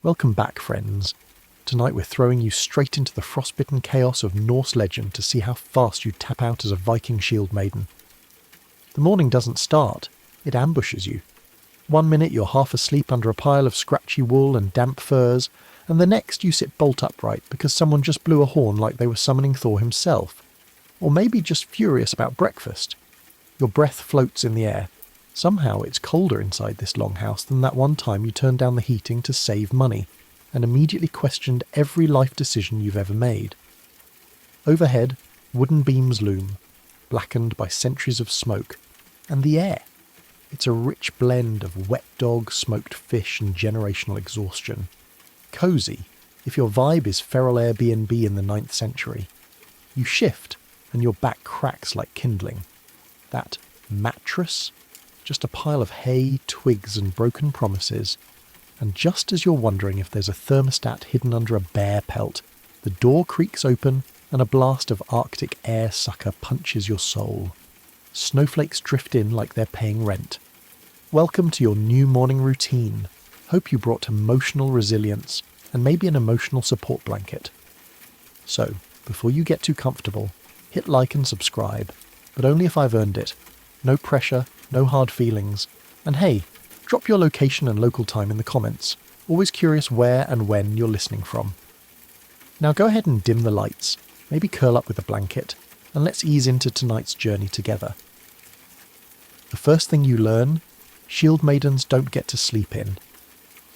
Welcome back, friends. Tonight we're throwing you straight into the frostbitten chaos of Norse legend to see how fast you tap out as a Viking Shieldmaiden. The morning doesn't start, it ambushes you. 1 minute you're half asleep under a pile of scratchy wool and damp furs, and the next you sit bolt upright because someone just blew a horn like they were summoning Thor himself. Or maybe just furious about breakfast. Your breath floats in the air. Somehow it's colder inside this longhouse than that one time you turned down the heating to save money, and immediately questioned every life decision you've ever made. Overhead, wooden beams loom, blackened by centuries of smoke, and the air. It's a rich blend of wet dog, smoked fish and generational exhaustion. Cosy, if your vibe is feral Airbnb in the 9th century. You shift, and your back cracks like kindling. That mattress? Just a pile of hay, twigs and broken promises. And just as you're wondering if there's a thermostat hidden under a bear pelt, the door creaks open and a blast of Arctic air sucker punches your soul. Snowflakes drift in like they're paying rent. Welcome to your new morning routine. Hope you brought emotional resilience and maybe an emotional support blanket. So, before you get too comfortable, hit like and subscribe, but only if I've earned it. No pressure, no hard feelings. And hey, drop your location and local time in the comments. Always curious where and when you're listening from. Now go ahead and dim the lights, maybe curl up with a blanket, and let's ease into tonight's journey together. The first thing you learn, Shieldmaidens don't get to sleep in.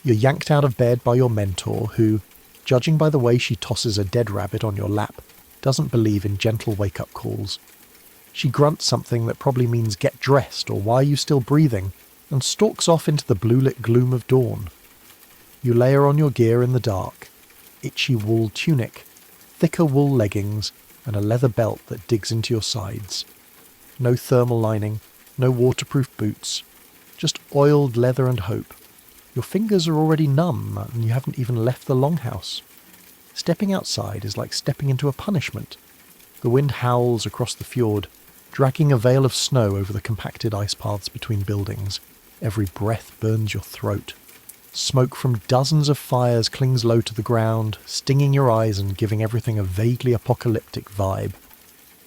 You're yanked out of bed by your mentor who, judging by the way she tosses a dead rabbit on your lap, doesn't believe in gentle wake-up calls. She grunts something that probably means get dressed or why are you still breathing, and stalks off into the blue-lit gloom of dawn. You layer on your gear in the dark, itchy wool tunic, thicker wool leggings, and a leather belt that digs into your sides. No thermal lining, no waterproof boots, just oiled leather and hope. Your fingers are already numb and you haven't even left the longhouse. Stepping outside is like stepping into a punishment. The wind howls across the fjord, dragging a veil of snow over the compacted ice paths between buildings. Every breath burns your throat. Smoke from dozens of fires clings low to the ground, stinging your eyes and giving everything a vaguely apocalyptic vibe.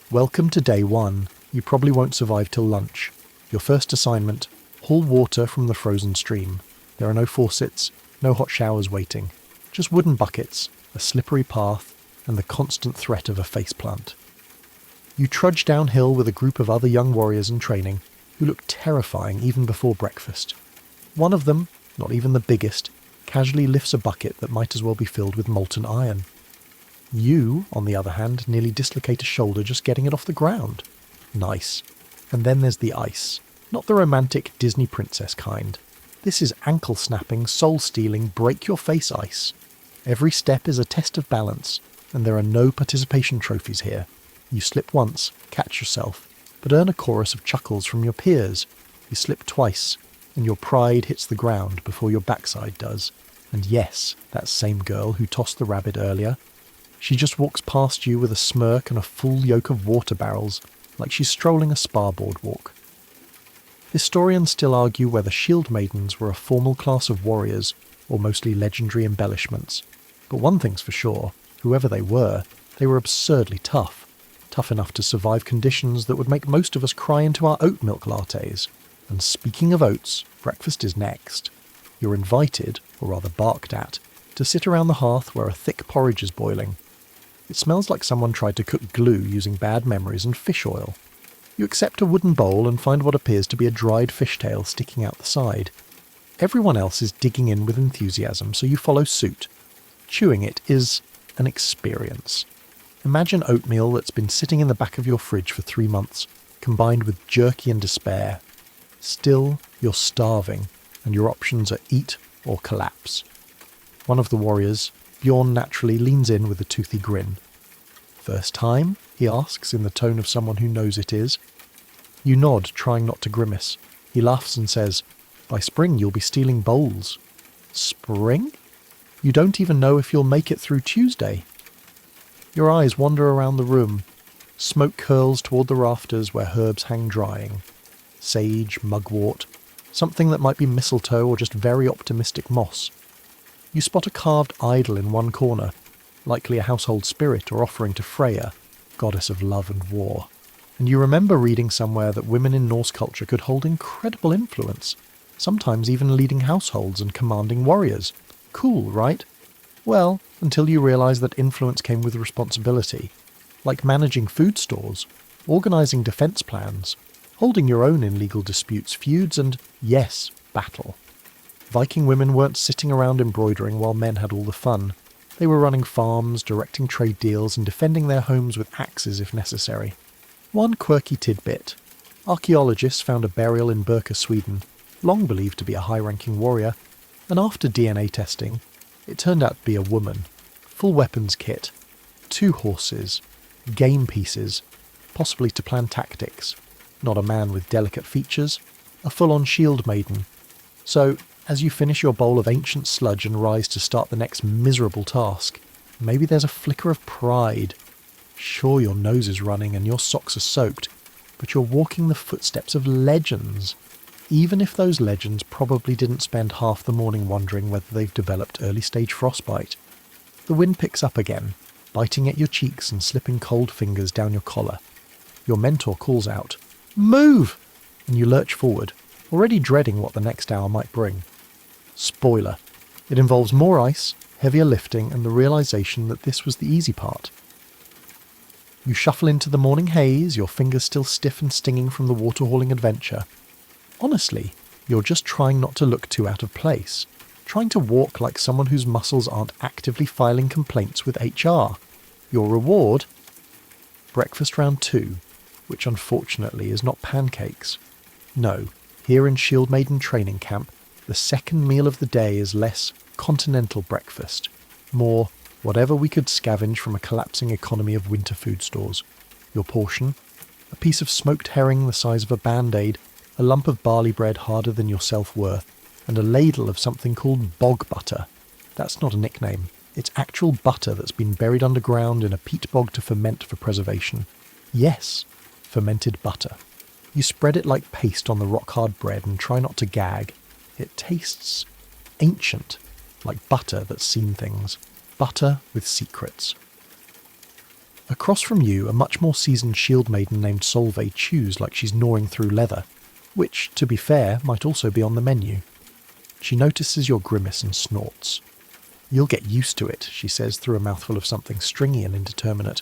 Welcome to day 1. You probably won't survive till lunch. Your first assignment, haul water from the frozen stream. There are no faucets, no hot showers waiting. Just wooden buckets, a slippery path, and the constant threat of a faceplant. You trudge downhill with a group of other young warriors in training who look terrifying even before breakfast. One of them, not even the biggest, casually lifts a bucket that might as well be filled with molten iron. You, on the other hand, nearly dislocate a shoulder just getting it off the ground. Nice. And then there's the ice. Not the romantic Disney princess kind. This is ankle-snapping, soul-stealing, break-your-face ice. Every step is a test of balance, and there are no participation trophies here. You slip once, catch yourself, but earn a chorus of chuckles from your peers. You slip twice, and your pride hits the ground before your backside does. And yes, that same girl who tossed the rabbit earlier, she just walks past you with a smirk and a full yoke of water barrels, like she's strolling a spa boardwalk. Historians still argue whether Shieldmaidens were a formal class of warriors, or mostly legendary embellishments. But one thing's for sure, whoever they were absurdly tough. Tough enough to survive conditions that would make most of us cry into our oat milk lattes. And speaking of oats, breakfast is next. You're invited, or rather barked at, to sit around the hearth where a thick porridge is boiling. It smells like someone tried to cook glue using bad memories and fish oil. You accept a wooden bowl and find what appears to be a dried fishtail sticking out the side. Everyone else is digging in with enthusiasm, so you follow suit. Chewing it is an experience. Imagine oatmeal that's been sitting in the back of your fridge for 3 months, combined with jerky and despair. Still, you're starving, and your options are eat or collapse. One of the warriors, Bjorn, naturally leans in with a toothy grin. "First time?" he asks in the tone of someone who knows it is. You nod, trying not to grimace. He laughs and says, "By spring you'll be stealing bowls." Spring? You don't even know if you'll make it through Tuesday. Your eyes wander around the room. Smoke curls toward the rafters where herbs hang drying. Sage, mugwort, something that might be mistletoe or just very optimistic moss. You spot a carved idol in one corner, likely a household spirit or offering to Freya, goddess of love and war. And you remember reading somewhere that women in Norse culture could hold incredible influence, sometimes even leading households and commanding warriors. Cool, right? Well, until you realise that influence came with responsibility, like managing food stores, organising defence plans, holding your own in legal disputes, feuds and, yes, battle. Viking women weren't sitting around embroidering while men had all the fun. They were running farms, directing trade deals and defending their homes with axes if necessary. One quirky tidbit. Archaeologists found a burial in Birka, Sweden, long believed to be a high-ranking warrior, and after DNA testing, it turned out to be a woman. Full weapons kit, 2 horses, game pieces, possibly to plan tactics. Not a man with delicate features, a full-on Shieldmaiden. So, as you finish your bowl of ancient sludge and rise to start the next miserable task, maybe there's a flicker of pride. Sure, your nose is running and your socks are soaked, but you're walking the footsteps of legends. Even if those legends probably didn't spend half the morning wondering whether they've developed early-stage frostbite. The wind picks up again, biting at your cheeks and slipping cold fingers down your collar. Your mentor calls out, "Move!" and you lurch forward, already dreading what the next hour might bring. Spoiler. It involves more ice, heavier lifting, and the realisation that this was the easy part. You shuffle into the morning haze, your fingers still stiff and stinging from the water-hauling adventure. Honestly, you're just trying not to look too out of place, trying to walk like someone whose muscles aren't actively filing complaints with HR. Your reward? Breakfast round 2, which unfortunately is not pancakes. No, here in Shieldmaiden training camp, the second meal of the day is less continental breakfast, more whatever we could scavenge from a collapsing economy of winter food stores. Your portion? A piece of smoked herring the size of a band-aid, a lump of barley bread harder than your self-worth, and a ladle of something called bog butter. That's not a nickname. It's actual butter that's been buried underground in a peat bog to ferment for preservation. Yes, fermented butter. You spread it like paste on the rock-hard bread and try not to gag. It tastes ancient, like butter that's seen things. Butter with secrets. Across from you, a much more seasoned Shieldmaiden named Solveig chews like she's gnawing through leather, which, to be fair, might also be on the menu. She notices your grimace and snorts. "You'll get used to it," she says through a mouthful of something stringy and indeterminate.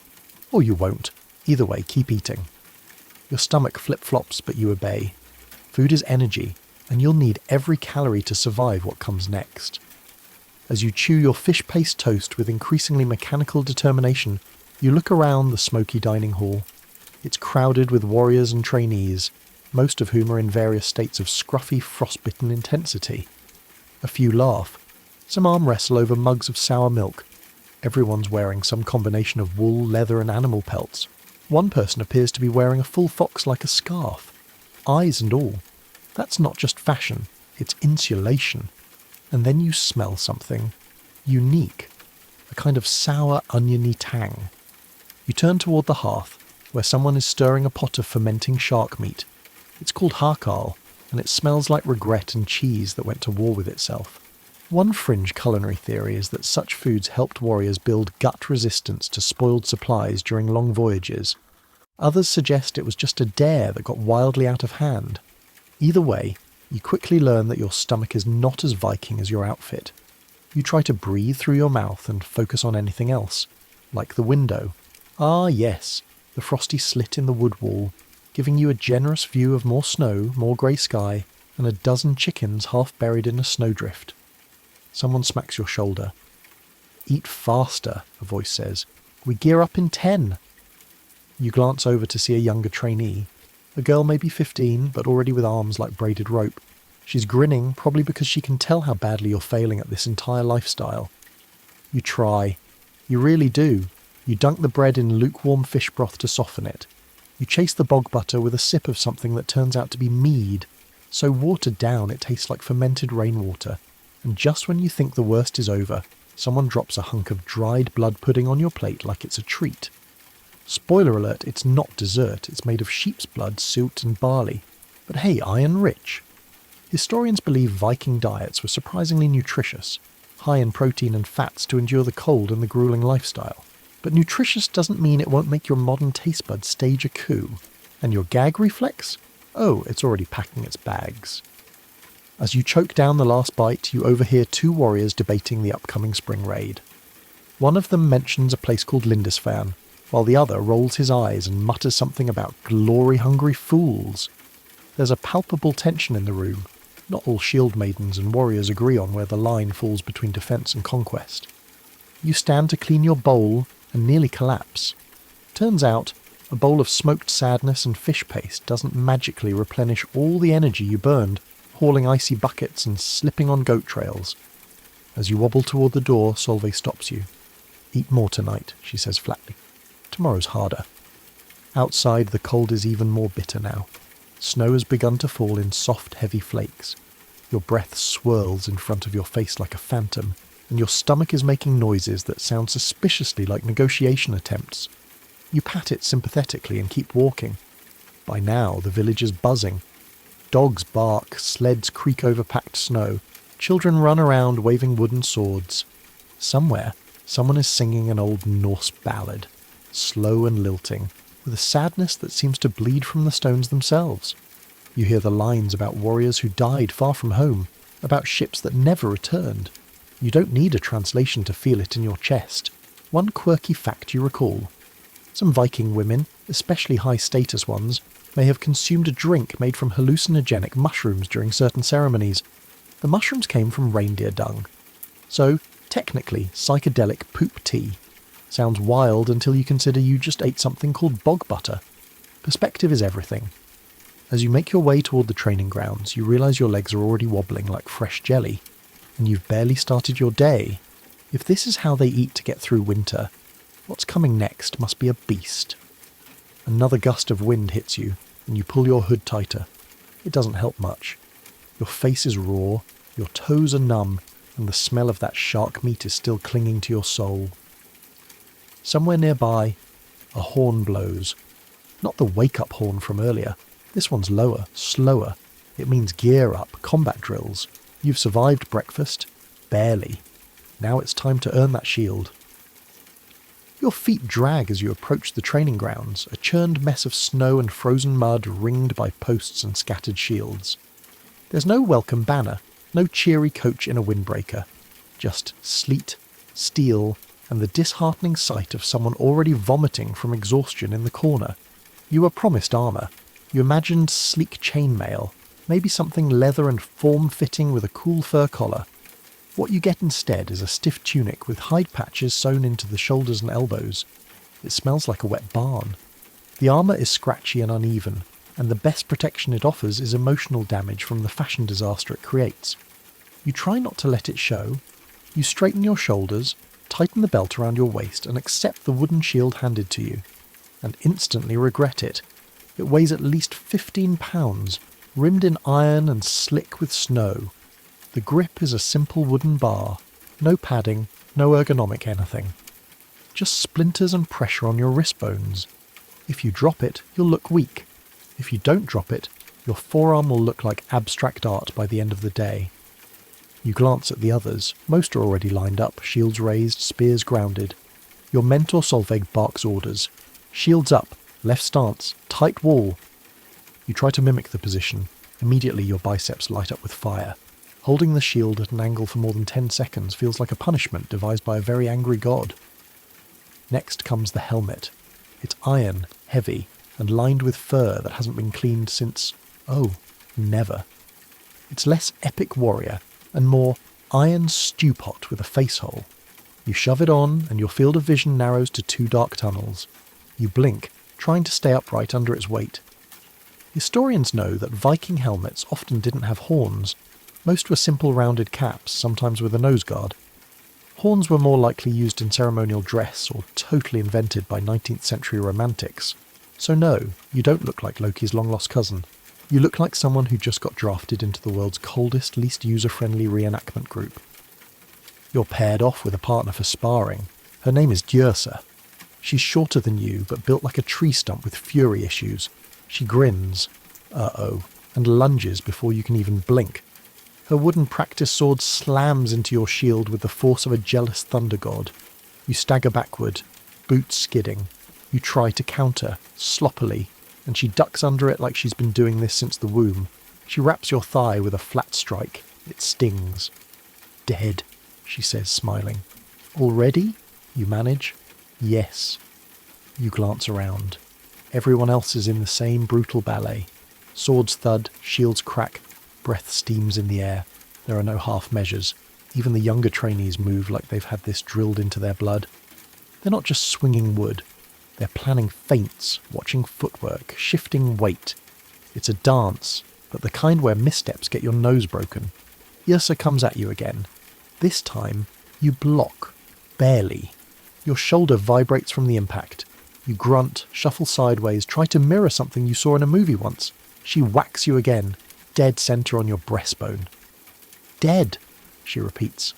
Or you won't. Either way, keep eating. Your stomach flip-flops, but you obey. Food is energy, and you'll need every calorie to survive what comes next. As you chew your fish paste toast with increasingly mechanical determination, you look around the smoky dining hall. It's crowded with warriors and trainees, most of whom are in various states of scruffy, frostbitten intensity. A few laugh. Some arm wrestle over mugs of sour milk. Everyone's wearing some combination of wool, leather and animal pelts. One person appears to be wearing a full fox-like scarf. Eyes and all. That's not just fashion, it's insulation. And then you smell something unique, a kind of sour, oniony tang. You turn toward the hearth, where someone is stirring a pot of fermenting shark meat. It's called harkal, and it smells like regret and cheese that went to war with itself. One fringe culinary theory is that such foods helped warriors build gut resistance to spoiled supplies during long voyages. Others suggest it was just a dare that got wildly out of hand. Either way, you quickly learn that your stomach is not as Viking as your outfit. You try to breathe through your mouth and focus on anything else, like the window. Ah yes, the frosty slit in the wood wall, giving you a generous view of more snow, more grey sky, and a dozen chickens half buried in a snowdrift. Someone smacks your shoulder. "Eat faster," a voice says. "We gear up in 10. You glance over to see a younger trainee. A girl maybe 15, but already with arms like braided rope. She's grinning, probably because she can tell how badly you're failing at this entire lifestyle. You try. You really do. You dunk the bread in lukewarm fish broth to soften it. You chase the bog butter with a sip of something that turns out to be mead, so watered down it tastes like fermented rainwater. And just when you think the worst is over, someone drops a hunk of dried blood pudding on your plate like it's a treat. Spoiler alert, it's not dessert, it's made of sheep's blood, suet and barley. But hey, iron rich. Historians believe Viking diets were surprisingly nutritious. high in protein and fats to endure the cold and the grueling lifestyle. But nutritious doesn't mean it won't make your modern taste buds stage a coup. And your gag reflex? Oh, it's already packing its bags. As you choke down the last bite, you overhear two warriors debating the upcoming spring raid. One of them mentions a place called Lindisfarne, while the other rolls his eyes and mutters something about glory-hungry fools. There's a palpable tension in the room. Not all Shieldmaidens and warriors agree on where the line falls between defence and conquest. You stand to clean your bowl and nearly collapse. Turns out, a bowl of smoked sadness and fish paste doesn't magically replenish all the energy you burned hauling icy buckets and slipping on goat trails. As you wobble toward the door, Solveig stops you. "Eat more tonight," she says flatly. "Tomorrow's harder." Outside, the cold is even more bitter now. Snow has begun to fall in soft, heavy flakes. Your breath swirls in front of your face like a phantom, and your stomach is making noises that sound suspiciously like negotiation attempts. You pat it sympathetically and keep walking. By now, the village is buzzing. Dogs bark, sleds creak over packed snow, children run around waving wooden swords. Somewhere, someone is singing an old Norse ballad, slow and lilting, with a sadness that seems to bleed from the stones themselves. You hear the lines about warriors who died far from home, about ships that never returned. You don't need a translation to feel it in your chest. One quirky fact you recall. Some Viking women, especially high-status ones, may have consumed a drink made from hallucinogenic mushrooms during certain ceremonies. The mushrooms came from reindeer dung. So, technically, psychedelic poop tea. Sounds wild until you consider you just ate something called bog butter. Perspective is everything. As you make your way toward the training grounds, you realise your legs are already wobbling like fresh jelly, and you've barely started your day. If this is how they eat to get through winter, what's coming next must be a beast. Another gust of wind hits you, and you pull your hood tighter. It doesn't help much. Your face is raw, your toes are numb, and the smell of that shark meat is still clinging to your soul. Somewhere nearby, a horn blows. Not the wake-up horn from earlier. This one's lower, slower. It means gear up, combat drills. You've survived breakfast. Barely. Now it's time to earn that shield. Your feet drag as you approach the training grounds, a churned mess of snow and frozen mud ringed by posts and scattered shields. There's no welcome banner, no cheery coach in a windbreaker. Just sleet, steel, and the disheartening sight of someone already vomiting from exhaustion in the corner. You were promised armour. You imagined sleek chainmail, maybe something leather and form-fitting with a cool fur collar. What you get instead is a stiff tunic with hide patches sewn into the shoulders and elbows. It smells like a wet barn. The armour is scratchy and uneven, and the best protection it offers is emotional damage from the fashion disaster it creates. You try not to let it show. You straighten your shoulders, tighten the belt around your waist, and accept the wooden shield handed to you, and instantly regret it. It weighs at least 15 pounds, rimmed in iron and slick with snow. The grip is a simple wooden bar, no padding, no ergonomic anything. Just splinters and pressure on your wrist bones. If you drop it, you'll look weak. If you don't drop it, your forearm will look like abstract art by the end of the day. You glance at the others. Most are already lined up, shields raised, spears grounded. Your mentor Solveig barks orders. Shields up, left stance, tight wall. You try to mimic the position. Immediately your biceps light up with fire. Holding the shield at an angle for more than 10 seconds feels like a punishment devised by a very angry god. Next comes the helmet. It's iron, heavy, and lined with fur that hasn't been cleaned since, never. It's less epic warrior, and more iron stew pot with a face hole. You shove it on, and your field of vision narrows to 2 dark tunnels. You blink, trying to stay upright under its weight. Historians know that Viking helmets often didn't have horns. Most were simple rounded caps, sometimes with a nose guard. Horns were more likely used in ceremonial dress or totally invented by 19th century romantics. So no, you don't look like Loki's long-lost cousin. You look like someone who just got drafted into the world's coldest, least user-friendly reenactment group. You're paired off with a partner for sparring. Her name is Djursa. She's shorter than you, but built like a tree stump with fury issues. She grins, and lunges before you can even blink. Her wooden practice sword slams into your shield with the force of a jealous thunder god. You stagger backward, boots skidding. You try to counter, sloppily, and she ducks under it like she's been doing this since the womb. She wraps your thigh with a flat strike. It stings. "Dead," she says, smiling. "Already?" You manage. "Yes." You glance around. Everyone else is in the same brutal ballet. Swords thud, shields crack, breath steams in the air. There are no half measures. Even the younger trainees move like they've had this drilled into their blood. They're not just swinging wood. They're planning feints, watching footwork, shifting weight. It's a dance, but the kind where missteps get your nose broken. Yrsa comes at you again. This time, you block. Barely. Your shoulder vibrates from the impact. You grunt, shuffle sideways, try to mirror something you saw in a movie once. She whacks you again, dead centre on your breastbone. "Dead," she repeats.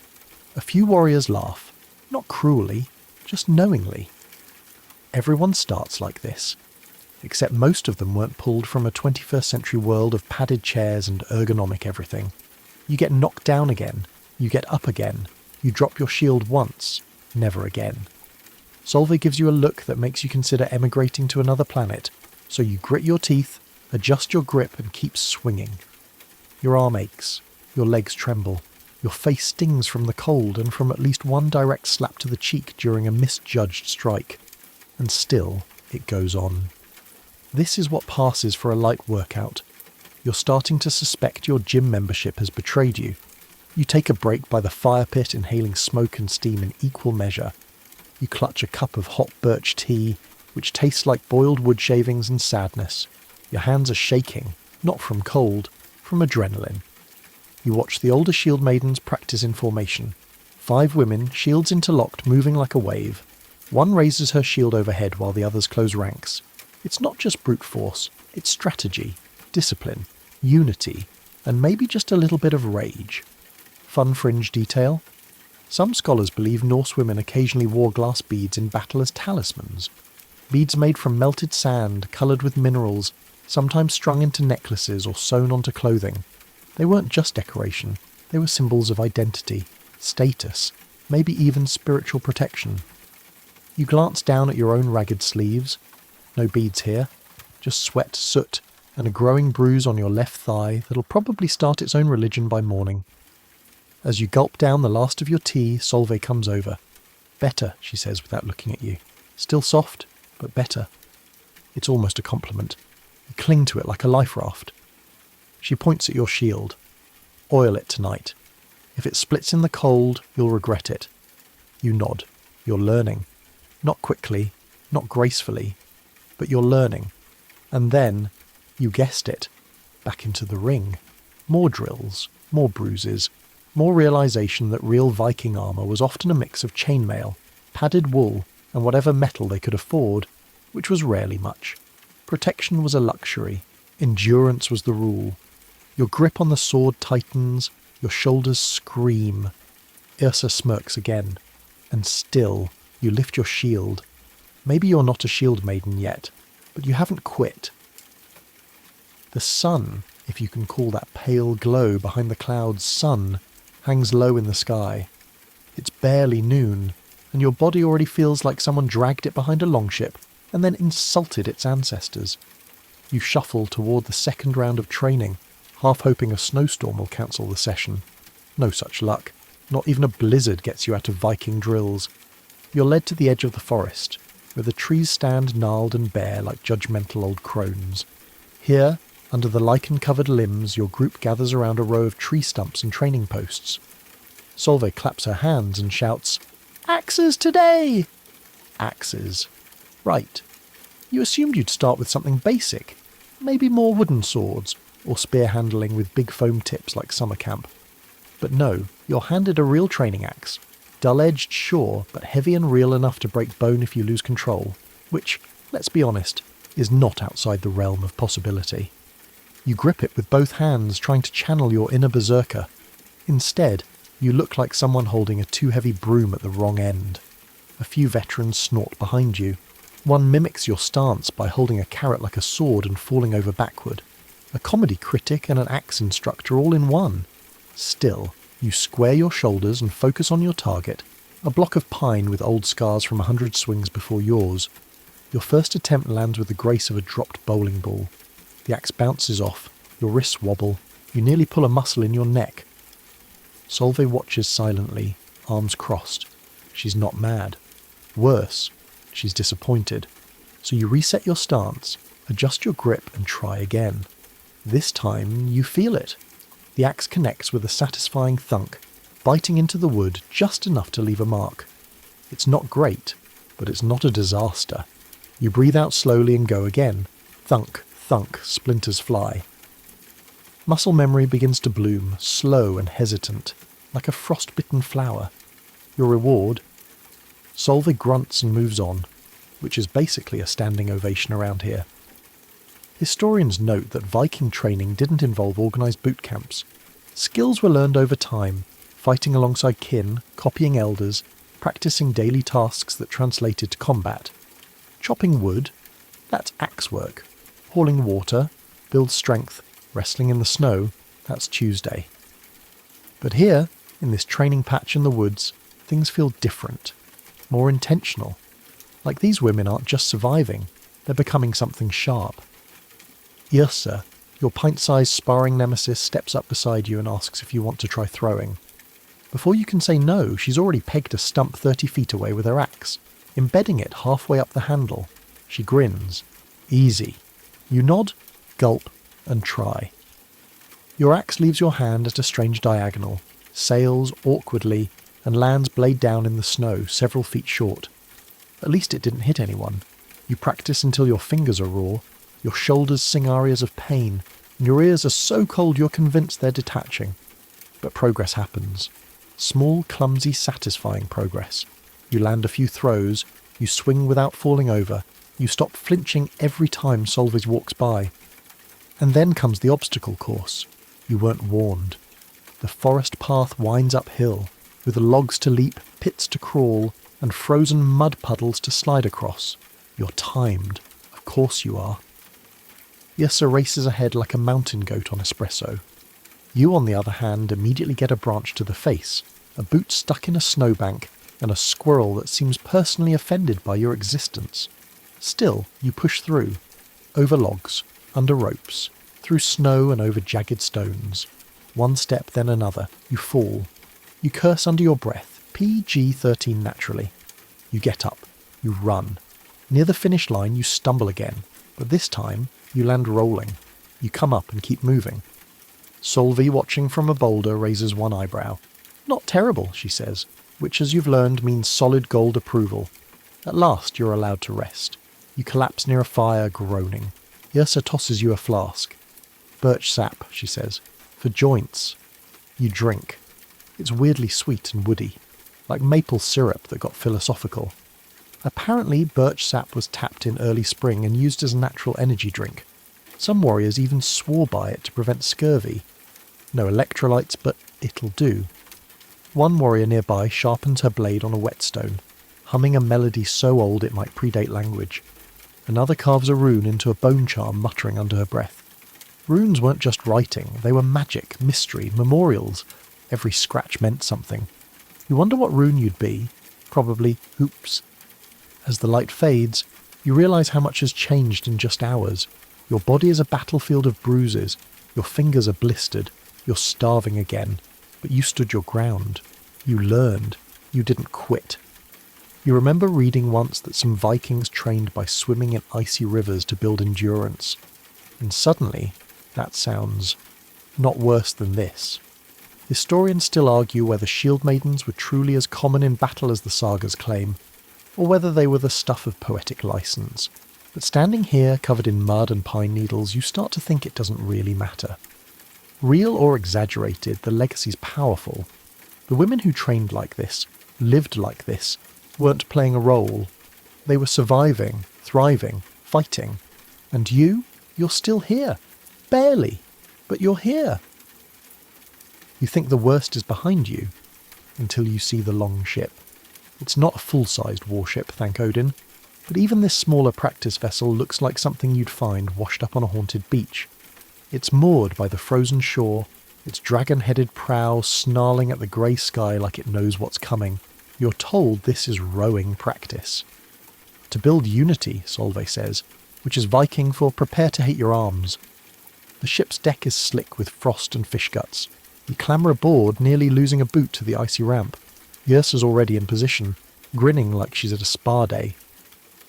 A few warriors laugh. Not cruelly, just knowingly. Everyone starts like this. Except most of them weren't pulled from a 21st century world of padded chairs and ergonomic everything. You get knocked down again. You get up again. You drop your shield once. Never again. Solveig gives you a look that makes you consider emigrating to another planet, so you grit your teeth, adjust your grip and keep swinging. Your arm aches. Your legs tremble. Your face stings from the cold and from at least one direct slap to the cheek during a misjudged strike. And still, it goes on. This is what passes for a light workout. You're starting to suspect your gym membership has betrayed you. You take a break by the fire pit, inhaling smoke and steam in equal measure. You clutch a cup of hot birch tea, which tastes like boiled wood shavings and sadness. Your hands are shaking, not from cold, from adrenaline. You watch the older Shieldmaidens practice in formation. 5 women, shields interlocked, moving like a wave. One raises her shield overhead while the others close ranks. It's not just brute force, it's strategy, discipline, unity, and maybe just a little bit of rage. Fun fringe detail? Some scholars believe Norse women occasionally wore glass beads in battle as talismans. Beads made from melted sand, coloured with minerals, sometimes strung into necklaces or sewn onto clothing. They weren't just decoration, they were symbols of identity, status, maybe even spiritual protection. You glance down at your own ragged sleeves. No beads here, just sweat, soot, and a growing bruise on your left thigh that'll probably start its own religion by morning. As you gulp down the last of your tea, Solveig comes over. "Better," she says without looking at you. "Still soft, but better." It's almost a compliment. You cling to it like a life raft. She points at your shield. "Oil it tonight. If it splits in the cold, you'll regret it." You nod. You're learning. Not quickly, not gracefully, but you're learning. And then, you guessed it, back into the ring. More drills, more bruises, more realization that real Viking armour was often a mix of chainmail, padded wool, and whatever metal they could afford, which was rarely much. Protection was a luxury. Endurance was the rule. Your grip on the sword tightens, your shoulders scream. Yrsa smirks again. And still, you lift your shield. Maybe you're not a Shieldmaiden yet, but you haven't quit. The sun, if you can call that pale glow behind the clouds sun, hangs low in the sky. It's barely noon, and your body already feels like someone dragged it behind a longship and then insulted its ancestors. You shuffle toward the second round of training, half hoping a snowstorm will cancel the session. No such luck. Not even a blizzard gets you out of Viking drills. You're led to the edge of the forest, where the trees stand gnarled and bare like judgmental old crones. Here, under the lichen-covered limbs, your group gathers around a row of tree stumps and training posts. Solveig claps her hands and shouts, "Axes today!" Axes. Right. You assumed you'd start with something basic. Maybe more wooden swords, or spear handling with big foam tips like summer camp. But no, you're handed a real training axe. Dull-edged, sure, but heavy and real enough to break bone if you lose control. Which, let's be honest, is not outside the realm of possibility. You grip it with both hands, trying to channel your inner berserker. Instead, you look like someone holding a too heavy broom at the wrong end. A few veterans snort behind you. One mimics your stance by holding a carrot like a sword and falling over backward. A comedy critic and an axe instructor all in one. Still, you square your shoulders and focus on your target, a block of pine with old scars from 100 swings before yours. Your first attempt lands with the grace of a dropped bowling ball. The axe bounces off, your wrists wobble, you nearly pull a muscle in your neck. Solveig watches silently, arms crossed. She's not mad. Worse, she's disappointed. So you reset your stance, adjust your grip and try again. This time you feel it. The axe connects with a satisfying thunk, biting into the wood just enough to leave a mark. It's not great, but it's not a disaster. You breathe out slowly and go again. Thunk, thunk, splinters fly. Muscle memory begins to bloom, slow and hesitant, like a frostbitten flower. Your reward? Solveig grunts and moves on, which is basically a standing ovation around here. Historians note that Viking training didn't involve organised boot camps. Skills were learned over time, fighting alongside kin, copying elders, practising daily tasks that translated to combat. Chopping wood, that's axe work. Hauling water, build strength, wrestling in the snow, that's Tuesday. But here, in this training patch in the woods, things feel different, more intentional. Like these women aren't just surviving, they're becoming something sharp. Yrsa, your pint-sized sparring nemesis, steps up beside you and asks if you want to try throwing. Before you can say no, she's already pegged a stump 30 feet away with her axe, embedding it halfway up the handle. She grins. Easy. You nod, gulp, and try. Your axe leaves your hand at a strange diagonal, sails awkwardly, and lands blade down in the snow several feet short. At least it didn't hit anyone. You practice until your fingers are raw, your shoulders sing arias of pain, and your ears are so cold you're convinced they're detaching. But progress happens. Small, clumsy, satisfying progress. You land a few throws, you swing without falling over, you stop flinching every time Solveig walks by. And then comes the obstacle course. You weren't warned. The forest path winds uphill, with logs to leap, pits to crawl, and frozen mud puddles to slide across. You're timed. Of course you are. Yrsa races ahead like a mountain goat on espresso. You, on the other hand, immediately get a branch to the face, a boot stuck in a snowbank, and a squirrel that seems personally offended by your existence. Still, you push through, over logs, under ropes, through snow and over jagged stones. One step, then another. You fall. You curse under your breath, PG-13 naturally. You get up. You run. Near the finish line, you stumble again, but this time, you land rolling. You come up and keep moving. Solveig, watching from a boulder, raises one eyebrow. Not terrible, she says, which as you've learned means solid gold approval. At last you're allowed to rest. You collapse near a fire, groaning. Yrsa tosses you a flask. Birch sap, she says, for joints. You drink. It's weirdly sweet and woody, like maple syrup that got philosophical. Apparently, birch sap was tapped in early spring and used as a natural energy drink. Some warriors even swore by it to prevent scurvy. No electrolytes, but it'll do. One warrior nearby sharpens her blade on a whetstone, humming a melody so old it might predate language. Another carves a rune into a bone charm, muttering under her breath. Runes weren't just writing, they were magic, mystery, memorials. Every scratch meant something. You wonder what rune you'd be. Probably hoops. As the light fades, you realise how much has changed in just hours. Your body is a battlefield of bruises. Your fingers are blistered. You're starving again. But you stood your ground. You learned. You didn't quit. You remember reading once that some Vikings trained by swimming in icy rivers to build endurance. And suddenly, that sounds not worse than this. Historians still argue whether Shieldmaidens were truly as common in battle as the sagas claim, or whether they were the stuff of poetic license. But standing here, covered in mud and pine needles, you start to think it doesn't really matter. Real or exaggerated, the legacy's powerful. The women who trained like this, lived like this, weren't playing a role. They were surviving, thriving, fighting. And you're still here. Barely. But you're here. You think the worst is behind you, until you see the long ship. It's not a full-sized warship, thank Odin, but even this smaller practice vessel looks like something you'd find washed up on a haunted beach. It's moored by the frozen shore, its dragon-headed prow snarling at the grey sky like it knows what's coming. You're told this is rowing practice. To build unity, Solveig says, which is Viking for prepare to hate your arms. The ship's deck is slick with frost and fish guts. You clamber aboard, nearly losing a boot to the icy ramp. Yrsa's already in position, grinning like she's at a spa day.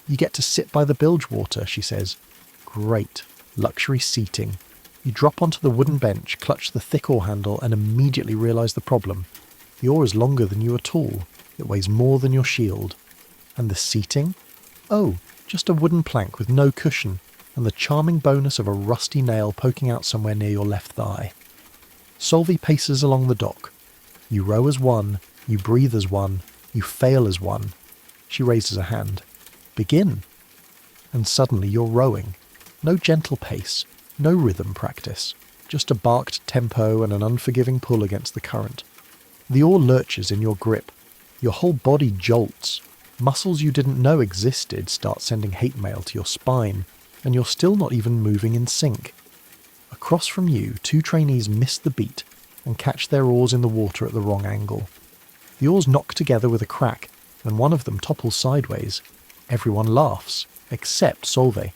You get to sit by the bilge water, she says. Great. Luxury seating. You drop onto the wooden bench, clutch the thick oar handle, and immediately realise the problem. The oar is longer than you are tall. It weighs more than your shield. And the seating? Oh, just a wooden plank with no cushion, and the charming bonus of a rusty nail poking out somewhere near your left thigh. Solveig paces along the dock. You row as one, you breathe as one, you fail as one. She raises a hand. Begin. And suddenly you're rowing. No gentle pace, no rhythm practice, just a barked tempo and an unforgiving pull against the current. The oar lurches in your grip. Your whole body jolts. Muscles you didn't know existed start sending hate mail to your spine, and you're still not even moving in sync. Across from you, 2 trainees miss the beat and catch their oars in the water at the wrong angle. The oars knock together with a crack, and one of them topples sideways. Everyone laughs, except Solveig.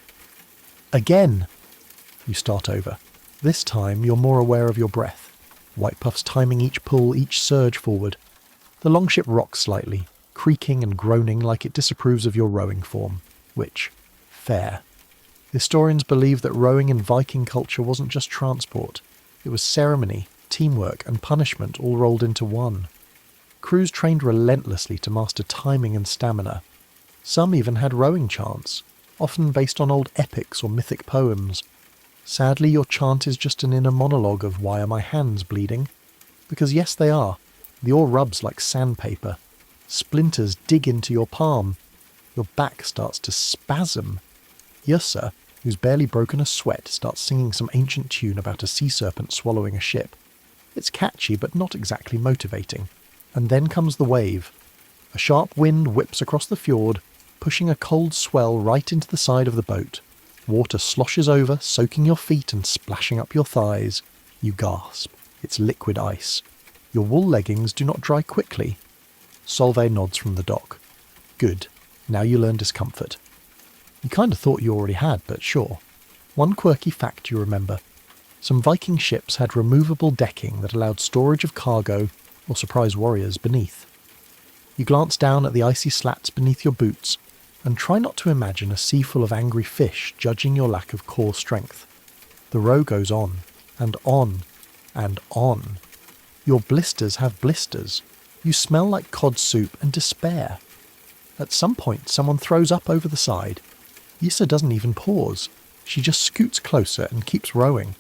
Again! You start over. This time you're more aware of your breath. White puffs timing each pull, each surge forward. The longship rocks slightly, creaking and groaning like it disapproves of your rowing form. Which, fair. Historians believe that rowing in Viking culture wasn't just transport. It was ceremony, teamwork, and punishment all rolled into one. Crews trained relentlessly to master timing and stamina. Some even had rowing chants, often based on old epics or mythic poems. Sadly, your chant is just an inner monologue of why are my hands bleeding? Because yes, they are. The oar rubs like sandpaper. Splinters dig into your palm. Your back starts to spasm. Yrsa, who's barely broken a sweat, starts singing some ancient tune about a sea serpent swallowing a ship. It's catchy, but not exactly motivating. And then comes the wave. A sharp wind whips across the fjord, pushing a cold swell right into the side of the boat. Water sloshes over, soaking your feet and splashing up your thighs. You gasp. It's liquid ice. Your wool leggings do not dry quickly. Solveig nods from the dock. Good. Now you learn discomfort. You kind of thought you already had, but sure. One quirky fact you remember. Some Viking ships had removable decking that allowed storage of cargo or surprise warriors beneath. You glance down at the icy slats beneath your boots and try not to imagine a sea full of angry fish judging your lack of core strength. The row goes on, and on, and on. Your blisters have blisters. You smell like cod soup and despair. At some point, someone throws up over the side. Yrsa doesn't even pause. She just scoots closer and keeps rowing.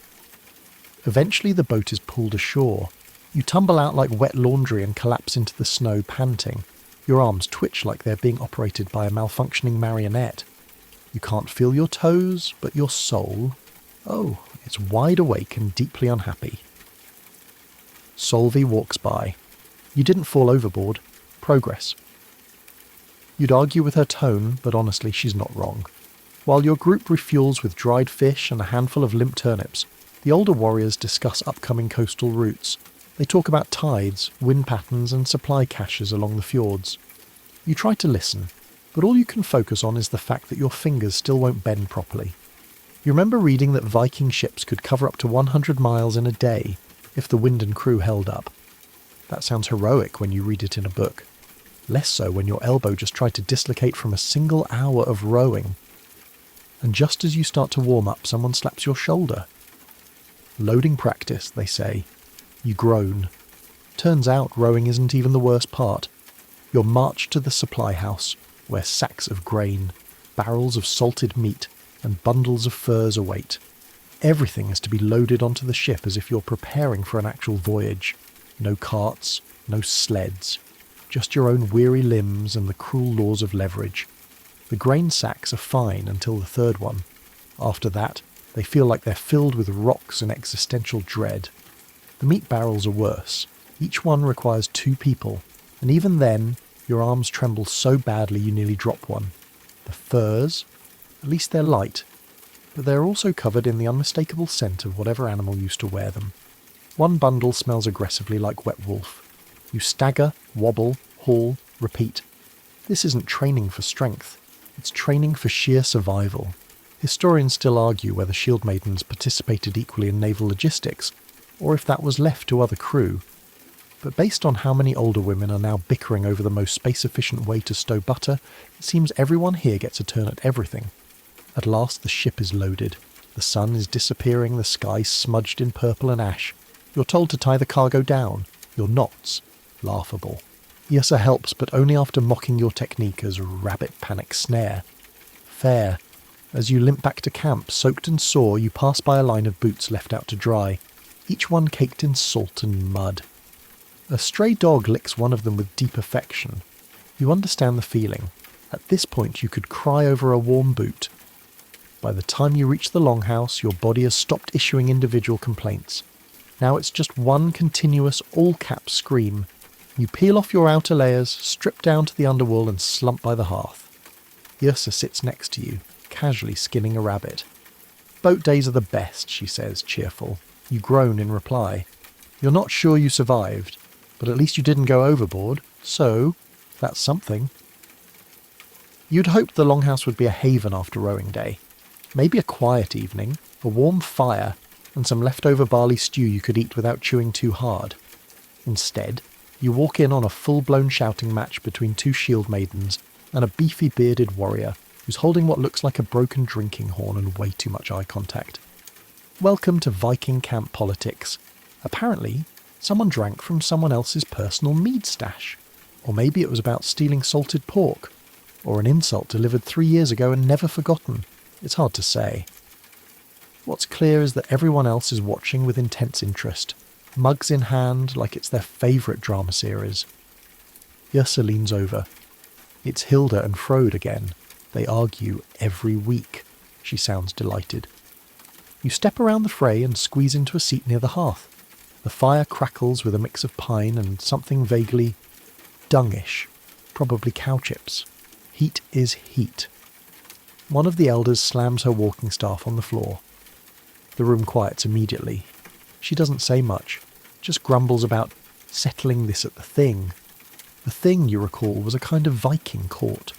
Eventually the boat is pulled ashore. You tumble out like wet laundry and collapse into the snow panting. Your arms twitch like they're being operated by a malfunctioning marionette. You can't feel your toes, but your soul, oh, it's wide awake and deeply unhappy. Solveig walks by. You didn't fall overboard. Progress. You'd argue with her tone, but honestly she's not wrong. While your group refuels with dried fish and a handful of limp turnips, the older warriors discuss upcoming coastal routes. They talk about tides, wind patterns and supply caches along the fjords. You try to listen, but all you can focus on is the fact that your fingers still won't bend properly. You remember reading that Viking ships could cover up to 100 miles in a day if the wind and crew held up. That sounds heroic when you read it in a book. Less so when your elbow just tried to dislocate from a single hour of rowing. And just as you start to warm up, someone slaps your shoulder. Loading practice, they say. You groan. Turns out rowing isn't even the worst part. You're marched to the supply house, where sacks of grain, barrels of salted meat, and bundles of furs await. Everything is to be loaded onto the ship as if you're preparing for an actual voyage. No carts, no sleds. Just your own weary limbs and the cruel laws of leverage. The grain sacks are fine until the third one. After that, they feel like they're filled with rocks and existential dread. The meat barrels are worse. Each one requires 2 people, and even then, your arms tremble so badly you nearly drop one. The furs, at least they're light, but they're also covered in the unmistakable scent of whatever animal used to wear them. One bundle smells aggressively like wet wolf. You stagger, wobble, haul, repeat. This isn't training for strength. It's training for sheer survival. Historians still argue whether Shieldmaidens participated equally in naval logistics, or if that was left to other crew. But based on how many older women are now bickering over the most space-efficient way to stow butter, it seems everyone here gets a turn at everything. At last the ship is loaded. The sun is disappearing, the sky smudged in purple and ash. You're told to tie the cargo down. Your knots. Laughable. Yrsa helps, but only after mocking your technique as rabbit panic snare. Fair. As you limp back to camp, soaked and sore, you pass by a line of boots left out to dry, each one caked in salt and mud. A stray dog licks one of them with deep affection. You understand the feeling. At this point you could cry over a warm boot. By the time you reach the longhouse, your body has stopped issuing individual complaints. Now it's just one continuous all-cap scream. You peel off your outer layers, strip down to the underwool and slump by the hearth. Yrsa sits next to you, casually skinning a rabbit. Boat days are the best, she says, cheerful. You groan in reply. You're not sure you survived, but at least you didn't go overboard, so that's something. You'd hoped the longhouse would be a haven after rowing day. Maybe a quiet evening, a warm fire, and some leftover barley stew you could eat without chewing too hard. Instead, you walk in on a full-blown shouting match between two Shieldmaidens and a beefy bearded warrior who's holding what looks like a broken drinking horn and way too much eye contact. Welcome to Viking camp politics. Apparently, someone drank from someone else's personal mead stash. Or maybe it was about stealing salted pork. Or an insult delivered 3 years ago and never forgotten. It's hard to say. What's clear is that everyone else is watching with intense interest, mugs in hand like it's their favourite drama series. Yrsa leans over. It's Hilda and Frode again. They argue every week. She sounds delighted. You step around the fray and squeeze into a seat near the hearth. The fire crackles with a mix of pine and something vaguely dungish, probably cow chips. Heat is heat. One of the elders slams her walking staff on the floor. The room quiets immediately. She doesn't say much, just grumbles about settling this at the Thing. The Thing, you recall, was a kind of Viking court,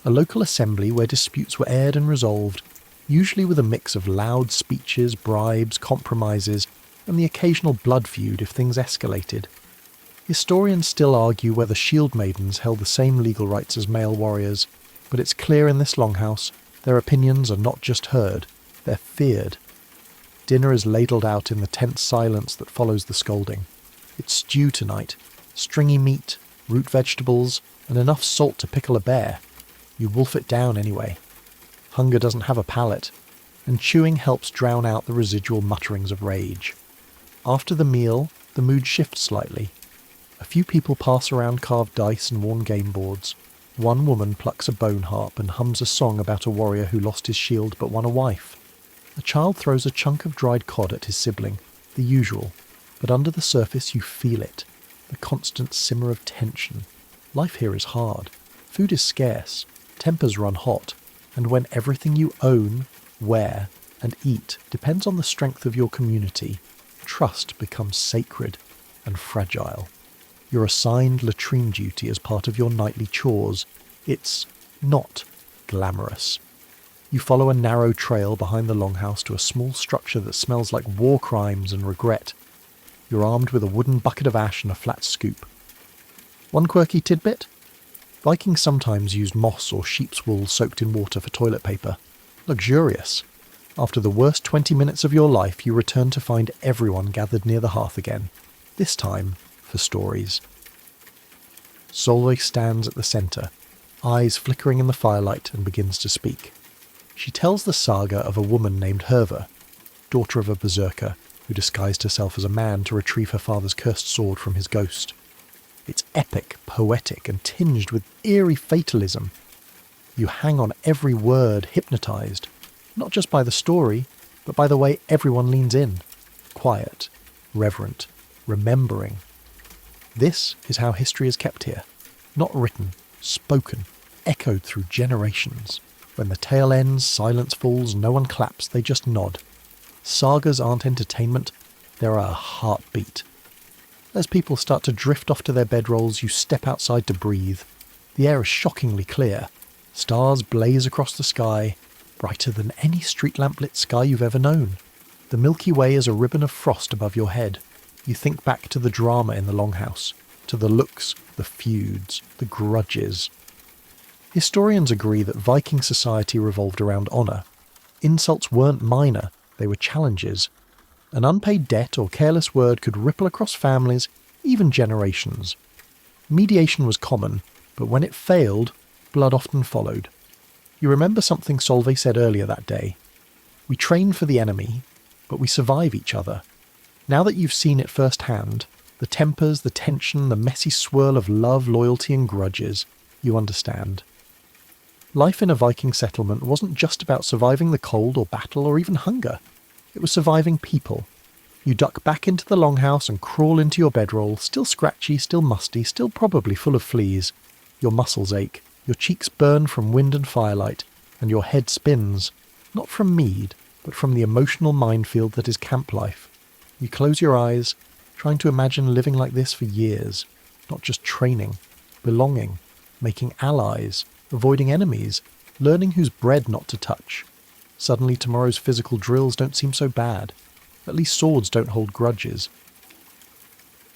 a local assembly where disputes were aired and resolved, usually with a mix of loud speeches, bribes, compromises, and the occasional blood feud if things escalated. Historians still argue whether Shieldmaidens held the same legal rights as male warriors, but it's clear in this longhouse their opinions are not just heard, they're feared. Dinner is ladled out in the tense silence that follows the scolding. It's stew tonight, stringy meat, root vegetables, and enough salt to pickle a bear. You wolf it down anyway. Hunger doesn't have a palate, and chewing helps drown out the residual mutterings of rage. After the meal, the mood shifts slightly. A few people pass around carved dice and worn game boards. One woman plucks a bone harp and hums a song about a warrior who lost his shield but won a wife. A child throws a chunk of dried cod at his sibling, the usual, but under the surface you feel it, the constant simmer of tension. Life here is hard. Food is scarce. Tempers run hot. And when everything you own, wear, and eat depends on the strength of your community, trust becomes sacred and fragile. You're assigned latrine duty as part of your nightly chores. It's not glamorous. You follow a narrow trail behind the longhouse to a small structure that smells like war crimes and regret. You're armed with a wooden bucket of ash and a flat scoop. One quirky tidbit? Vikings sometimes used moss or sheep's wool soaked in water for toilet paper. Luxurious. After the worst 20 minutes of your life, you return to find everyone gathered near the hearth again. This time, for stories. Solveig stands at the centre, eyes flickering in the firelight, and begins to speak. She tells the saga of a woman named Herva, daughter of a berserker, who disguised herself as a man to retrieve her father's cursed sword from his ghost. It's epic, poetic, and tinged with eerie fatalism. You hang on every word, hypnotised, not just by the story, but by the way everyone leans in. Quiet, reverent, remembering. This is how history is kept here. Not written, spoken, echoed through generations. When the tale ends, silence falls, no one claps, they just nod. Sagas aren't entertainment, They're a heartbeat. As people start to drift off to their bedrolls, you step outside to breathe. The air is shockingly clear. Stars blaze across the sky, brighter than any street lamp-lit sky you've ever known. The Milky Way is a ribbon of frost above your head. You think back to the drama in the Longhouse, to the looks, the feuds, the grudges. Historians agree that Viking society revolved around honour. Insults weren't minor, they were challenges. An unpaid debt or careless word could ripple across families, even generations. Mediation was common, but when it failed, blood often followed. You remember something Solveig said earlier that day. We train for the enemy, but we survive each other. Now that you've seen it firsthand, the tempers, the tension, the messy swirl of love, loyalty and grudges, you understand. Life in a Viking settlement wasn't just about surviving the cold or battle or even hunger. It was surviving people. You duck back into the longhouse and crawl into your bedroll, still scratchy, still musty, still probably full of fleas. Your muscles ache, your cheeks burn from wind and firelight, and your head spins, not from mead, but from the emotional minefield that is camp life. You close your eyes, trying to imagine living like this for years, not just training, belonging, making allies, avoiding enemies, learning whose bread not to touch. Suddenly tomorrow's physical drills don't seem so bad. At least swords don't hold grudges.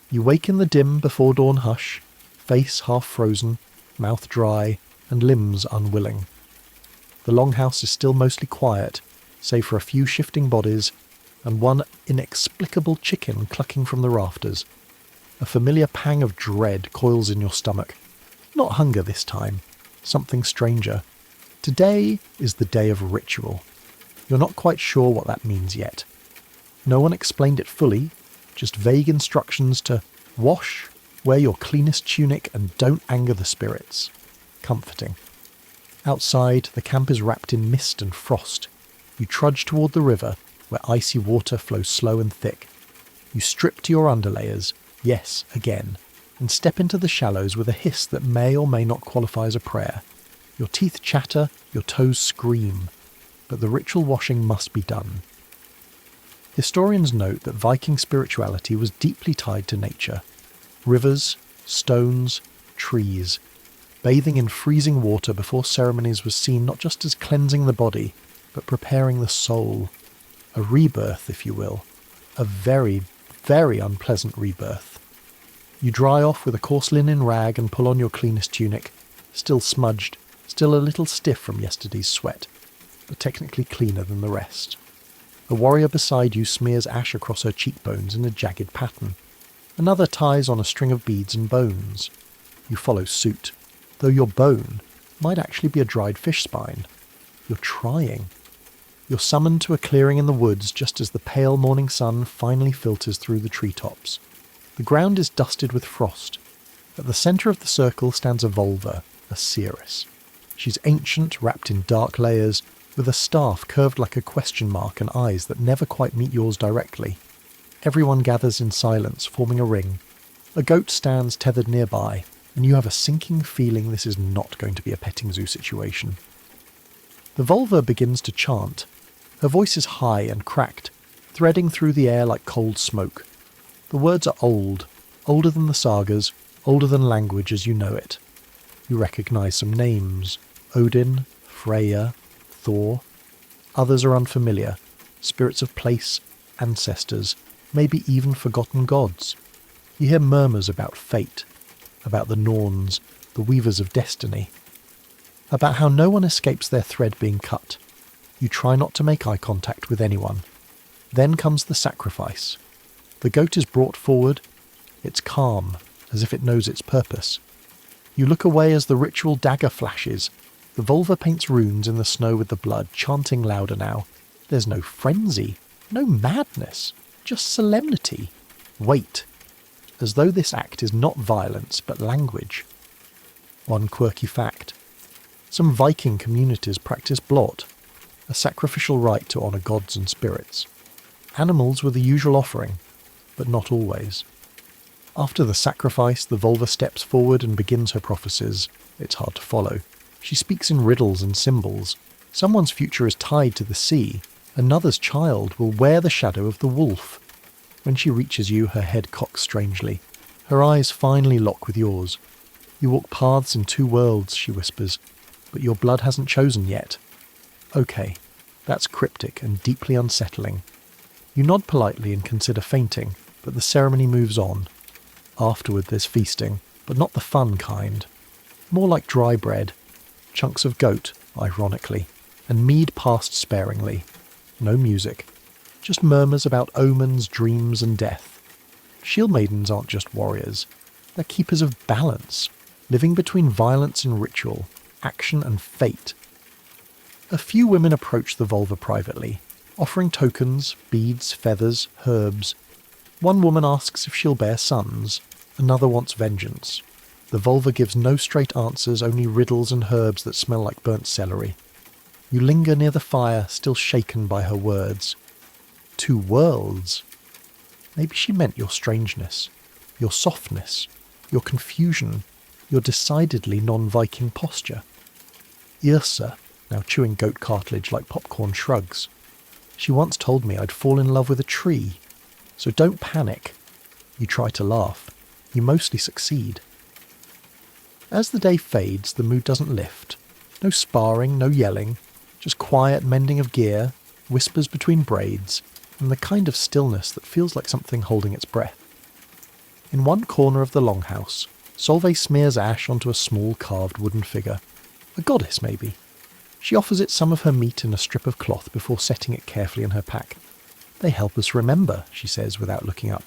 You wake in the dim before dawn hush, face half frozen, mouth dry, and limbs unwilling. The longhouse is still mostly quiet, save for a few shifting bodies and one inexplicable chicken clucking from the rafters. A familiar pang of dread coils in your stomach. Not hunger this time, something stranger. Today is the day of ritual. You're not quite sure what that means yet. No one explained it fully, just vague instructions to wash, wear your cleanest tunic and don't anger the spirits. Comforting. Outside, the camp is wrapped in mist and frost. You trudge toward the river, where icy water flows slow and thick. You strip to your underlayers, yes, again, and step into the shallows with a hiss that may or may not qualify as a prayer. Your teeth chatter, your toes scream, but the ritual washing must be done. Historians note that Viking spirituality was deeply tied to nature. Rivers, stones, trees. Bathing in freezing water before ceremonies was seen not just as cleansing the body, but preparing the soul. A rebirth, if you will. A very, very unpleasant rebirth. You dry off with a coarse linen rag and pull on your cleanest tunic, still smudged, still a little stiff from yesterday's sweat, but technically cleaner than the rest. The warrior beside you smears ash across her cheekbones in a jagged pattern. Another ties on a string of beads and bones. You follow suit, though your bone might actually be a dried fish spine. You're trying. You're summoned to a clearing in the woods just as the pale morning sun finally filters through the treetops. The ground is dusted with frost. At the centre of the circle stands a Volva, a seeress. She's ancient, wrapped in dark layers, with a staff curved like a question mark and eyes that never quite meet yours directly. Everyone gathers in silence, forming a ring. A goat stands tethered nearby, and you have a sinking feeling this is not going to be a petting zoo situation. The Volva begins to chant. Her voice is high and cracked, threading through the air like cold smoke. The words are old, older than the sagas, older than language as you know it. You recognise some names. Odin, Freya, Thor. Others are unfamiliar. Spirits of place, ancestors, maybe even forgotten gods. You hear murmurs about fate, about the Norns, the weavers of destiny, about how no one escapes their thread being cut. You try not to make eye contact with anyone. Then comes the sacrifice. The goat is brought forward. It's calm, as if it knows its purpose. You look away as the ritual dagger flashes. The Volva paints runes in the snow with the blood, chanting louder now. There's no frenzy, no madness, just solemnity. Wait, as though this act is not violence but language. One quirky fact. Some Viking communities practice blot, a sacrificial rite to honour gods and spirits. Animals were the usual offering, but not always. After the sacrifice, the Volva steps forward and begins her prophecies. It's hard to follow. She speaks in riddles and symbols. Someone's future is tied to the sea. Another's child will wear the shadow of the wolf. When she reaches you, her head cocks strangely. Her eyes finally lock with yours. You walk paths in two worlds, she whispers, but your blood hasn't chosen yet. Okay, that's cryptic and deeply unsettling. You nod politely and consider fainting, but the ceremony moves on. Afterward there's feasting, but not the fun kind. More like dry bread, chunks of goat, ironically, and mead passed sparingly. No music, just murmurs about omens, dreams and death. Shieldmaidens aren't just warriors, they're keepers of balance, living between violence and ritual, action and fate. A few women approach the vulva privately, offering tokens, beads, feathers, herbs. One woman asks if she'll bear sons, another wants vengeance. The vulva gives no straight answers, only riddles and herbs that smell like burnt celery. You linger near the fire, still shaken by her words. 2 worlds. Maybe she meant your strangeness, your softness, your confusion, your decidedly non-Viking posture. Yrsa, now chewing goat cartilage like popcorn, shrugs. She once told me I'd fall in love with a tree, so don't panic. You try to laugh. You mostly succeed. As the day fades, the mood doesn't lift. No sparring, no yelling, just quiet mending of gear, whispers between braids, and the kind of stillness that feels like something holding its breath. In one corner of the longhouse, Solveig smears ash onto a small carved wooden figure. A goddess, maybe. She offers it some of her meat in a strip of cloth before setting it carefully in her pack. They help us remember, she says without looking up.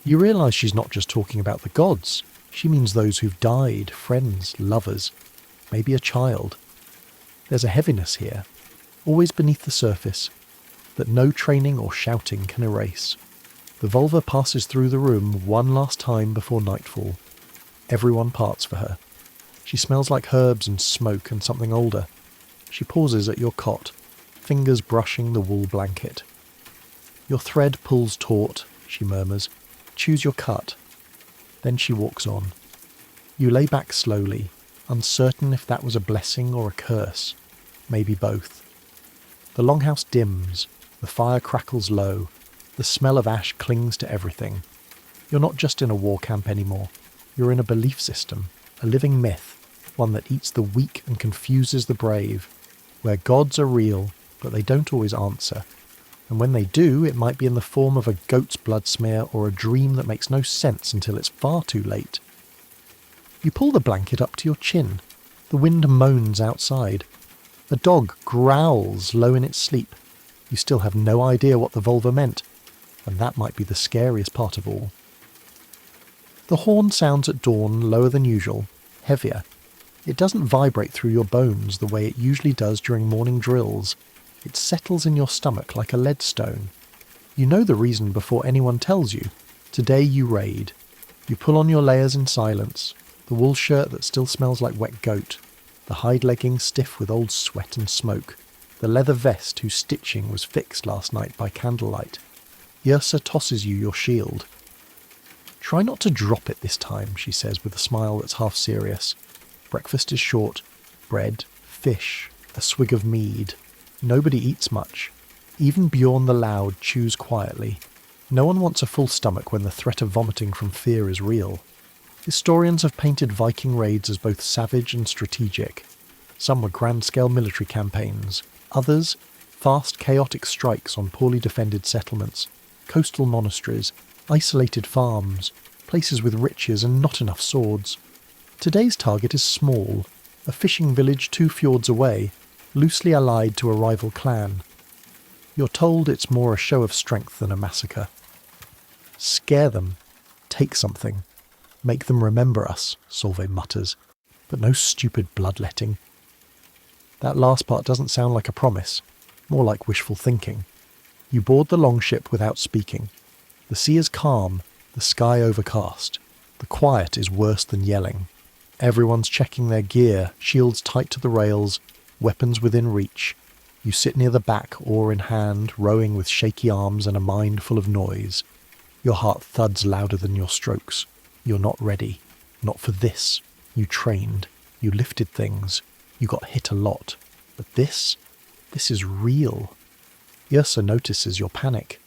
You realise she's not just talking about the gods. She means those who've died, friends, lovers, maybe a child. There's a heaviness here, always beneath the surface, that no training or shouting can erase. The vulva passes through the room one last time before nightfall. Everyone parts for her. She smells like herbs and smoke and something older. She pauses at your cot, fingers brushing the wool blanket. Your thread pulls taut, she murmurs. Choose your cut. Then she walks on. You lay back slowly, uncertain if that was a blessing or a curse. Maybe both. The longhouse dims. The fire crackles low. The smell of ash clings to everything. You're not just in a war camp anymore. You're in a belief system, a living myth, one that eats the weak and confuses the brave, where gods are real, but they don't always answer. And when they do, it might be in the form of a goat's blood smear or a dream that makes no sense until it's far too late. You pull the blanket up to your chin. The wind moans outside. A dog growls low in its sleep. You still have no idea what the vulva meant, and that might be the scariest part of all. The horn sounds at dawn lower than usual, heavier. It doesn't vibrate through your bones the way it usually does during morning drills. It settles in your stomach like a lead stone. You know the reason before anyone tells you. Today you raid. You pull on your layers in silence, the wool shirt that still smells like wet goat, the hide leggings stiff with old sweat and smoke, the leather vest whose stitching was fixed last night by candlelight. Yrsa tosses you your shield. Try not to drop it this time, she says with a smile that's half serious. Breakfast is short. Bread, fish, a swig of mead. Nobody eats much. Even Bjorn the Loud chews quietly. No one wants a full stomach when the threat of vomiting from fear is real. Historians have painted Viking raids as both savage and strategic. Some were grand-scale military campaigns. Others, fast, chaotic strikes on poorly defended settlements, coastal monasteries, isolated farms, places with riches and not enough swords. Today's target is small, a fishing village 2 fjords away, loosely allied to a rival clan. You're told it's more a show of strength than a massacre. Scare them. Take something. Make them remember us, Solveig mutters, but no stupid bloodletting. That last part doesn't sound like a promise, more like wishful thinking. You board the longship without speaking. The sea is calm, the sky overcast. The quiet is worse than yelling. Everyone's checking their gear, shields tight to the rails, weapons within reach. You sit near the back, oar in hand, rowing with shaky arms and a mind full of noise. Your heart thuds louder than your strokes. You're not ready. Not for this. You trained. You lifted things. You got hit a lot. But this is real. Yrsa notices your panic.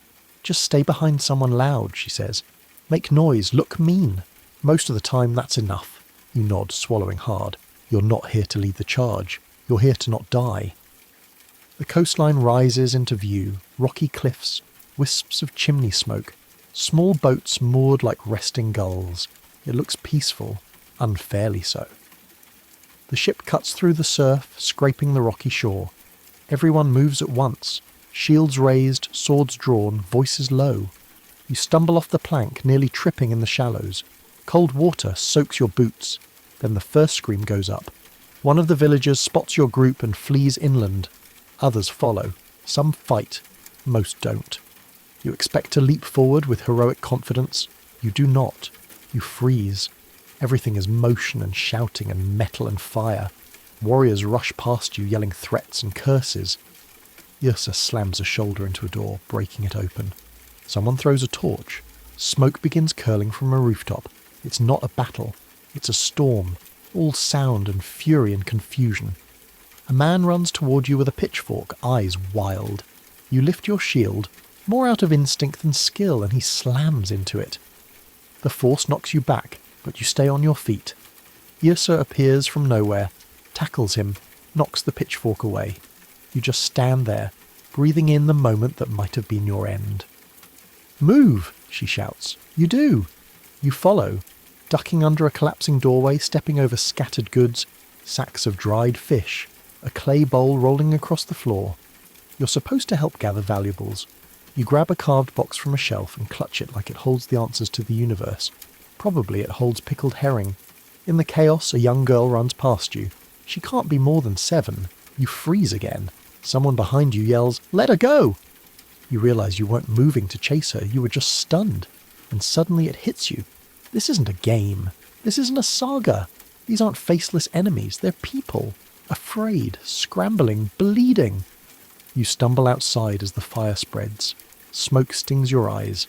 Just stay behind someone loud, she says. Make noise, look mean. Most of the time that's enough. You nod, swallowing hard. You're not here to lead the charge. You're here to not die. The coastline rises into view, rocky cliffs, wisps of chimney smoke, small boats moored like resting gulls. It looks peaceful, unfairly so. The ship cuts through the surf, scraping the rocky shore. Everyone moves at once, shields raised, swords drawn, voices low. You stumble off the plank, nearly tripping in the shallows. Cold water soaks your boots. Then the first scream goes up. One of the villagers spots your group and flees inland. Others follow. Some fight. Most don't. You expect to leap forward with heroic confidence. You do not. You freeze. Everything is motion and shouting and metal and fire. Warriors rush past you yelling threats and curses. Yrsa slams a shoulder into a door, breaking it open. Someone throws a torch. Smoke begins curling from a rooftop. It's not a battle. It's a storm. All sound and fury and confusion. A man runs toward you with a pitchfork, eyes wild. You lift your shield, more out of instinct than skill, and he slams into it. The force knocks you back, but you stay on your feet. Yrsa appears from nowhere, tackles him, knocks the pitchfork away. You just stand there, breathing in the moment that might have been your end. "Move!" she shouts. You do. You follow, ducking under a collapsing doorway, stepping over scattered goods, sacks of dried fish, a clay bowl rolling across the floor. You're supposed to help gather valuables. You grab a carved box from a shelf and clutch it like it holds the answers to the universe. Probably it holds pickled herring. In the chaos, a young girl runs past you. She can't be more than 7. You freeze again. Someone behind you yells, "Let her go!" You realise you weren't moving to chase her, you were just stunned. And suddenly it hits you. This isn't a game. This isn't a saga. These aren't faceless enemies. They're people. Afraid, scrambling, bleeding. You stumble outside as the fire spreads. Smoke stings your eyes.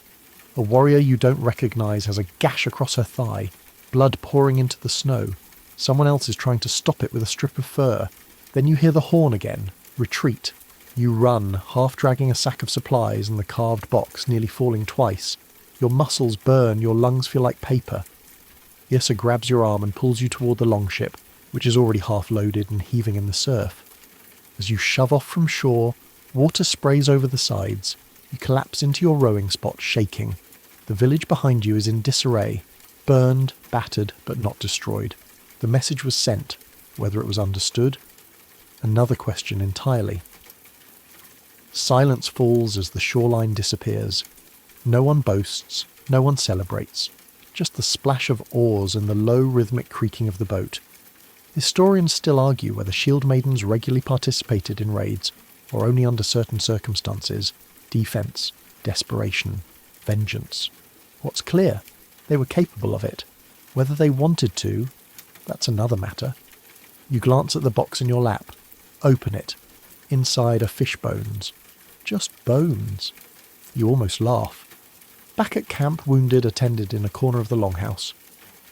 A warrior you don't recognise has a gash across her thigh, blood pouring into the snow. Someone else is trying to stop it with a strip of fur. Then you hear the horn again. Retreat. You run, half dragging a sack of supplies and the carved box, nearly falling twice. Your muscles burn, your lungs feel like paper. Yrsa grabs your arm and pulls you toward the longship, which is already half loaded and heaving in the surf. As you shove off from shore, water sprays over the sides. You collapse into your rowing spot, shaking. The village behind you is in disarray, burned, battered, but not destroyed. The message was sent. Whether it was understood? Another question entirely. Silence falls as the shoreline disappears. No one boasts, no one celebrates. Just the splash of oars and the low rhythmic creaking of the boat. Historians still argue whether Shieldmaidens regularly participated in raids, or only under certain circumstances, defence, desperation, vengeance. What's clear? They were capable of it. Whether they wanted to, that's another matter. You glance at the box in your lap. Open it. Inside are fish bones. Just bones. You almost laugh. Back at camp, wounded attended in a corner of the longhouse.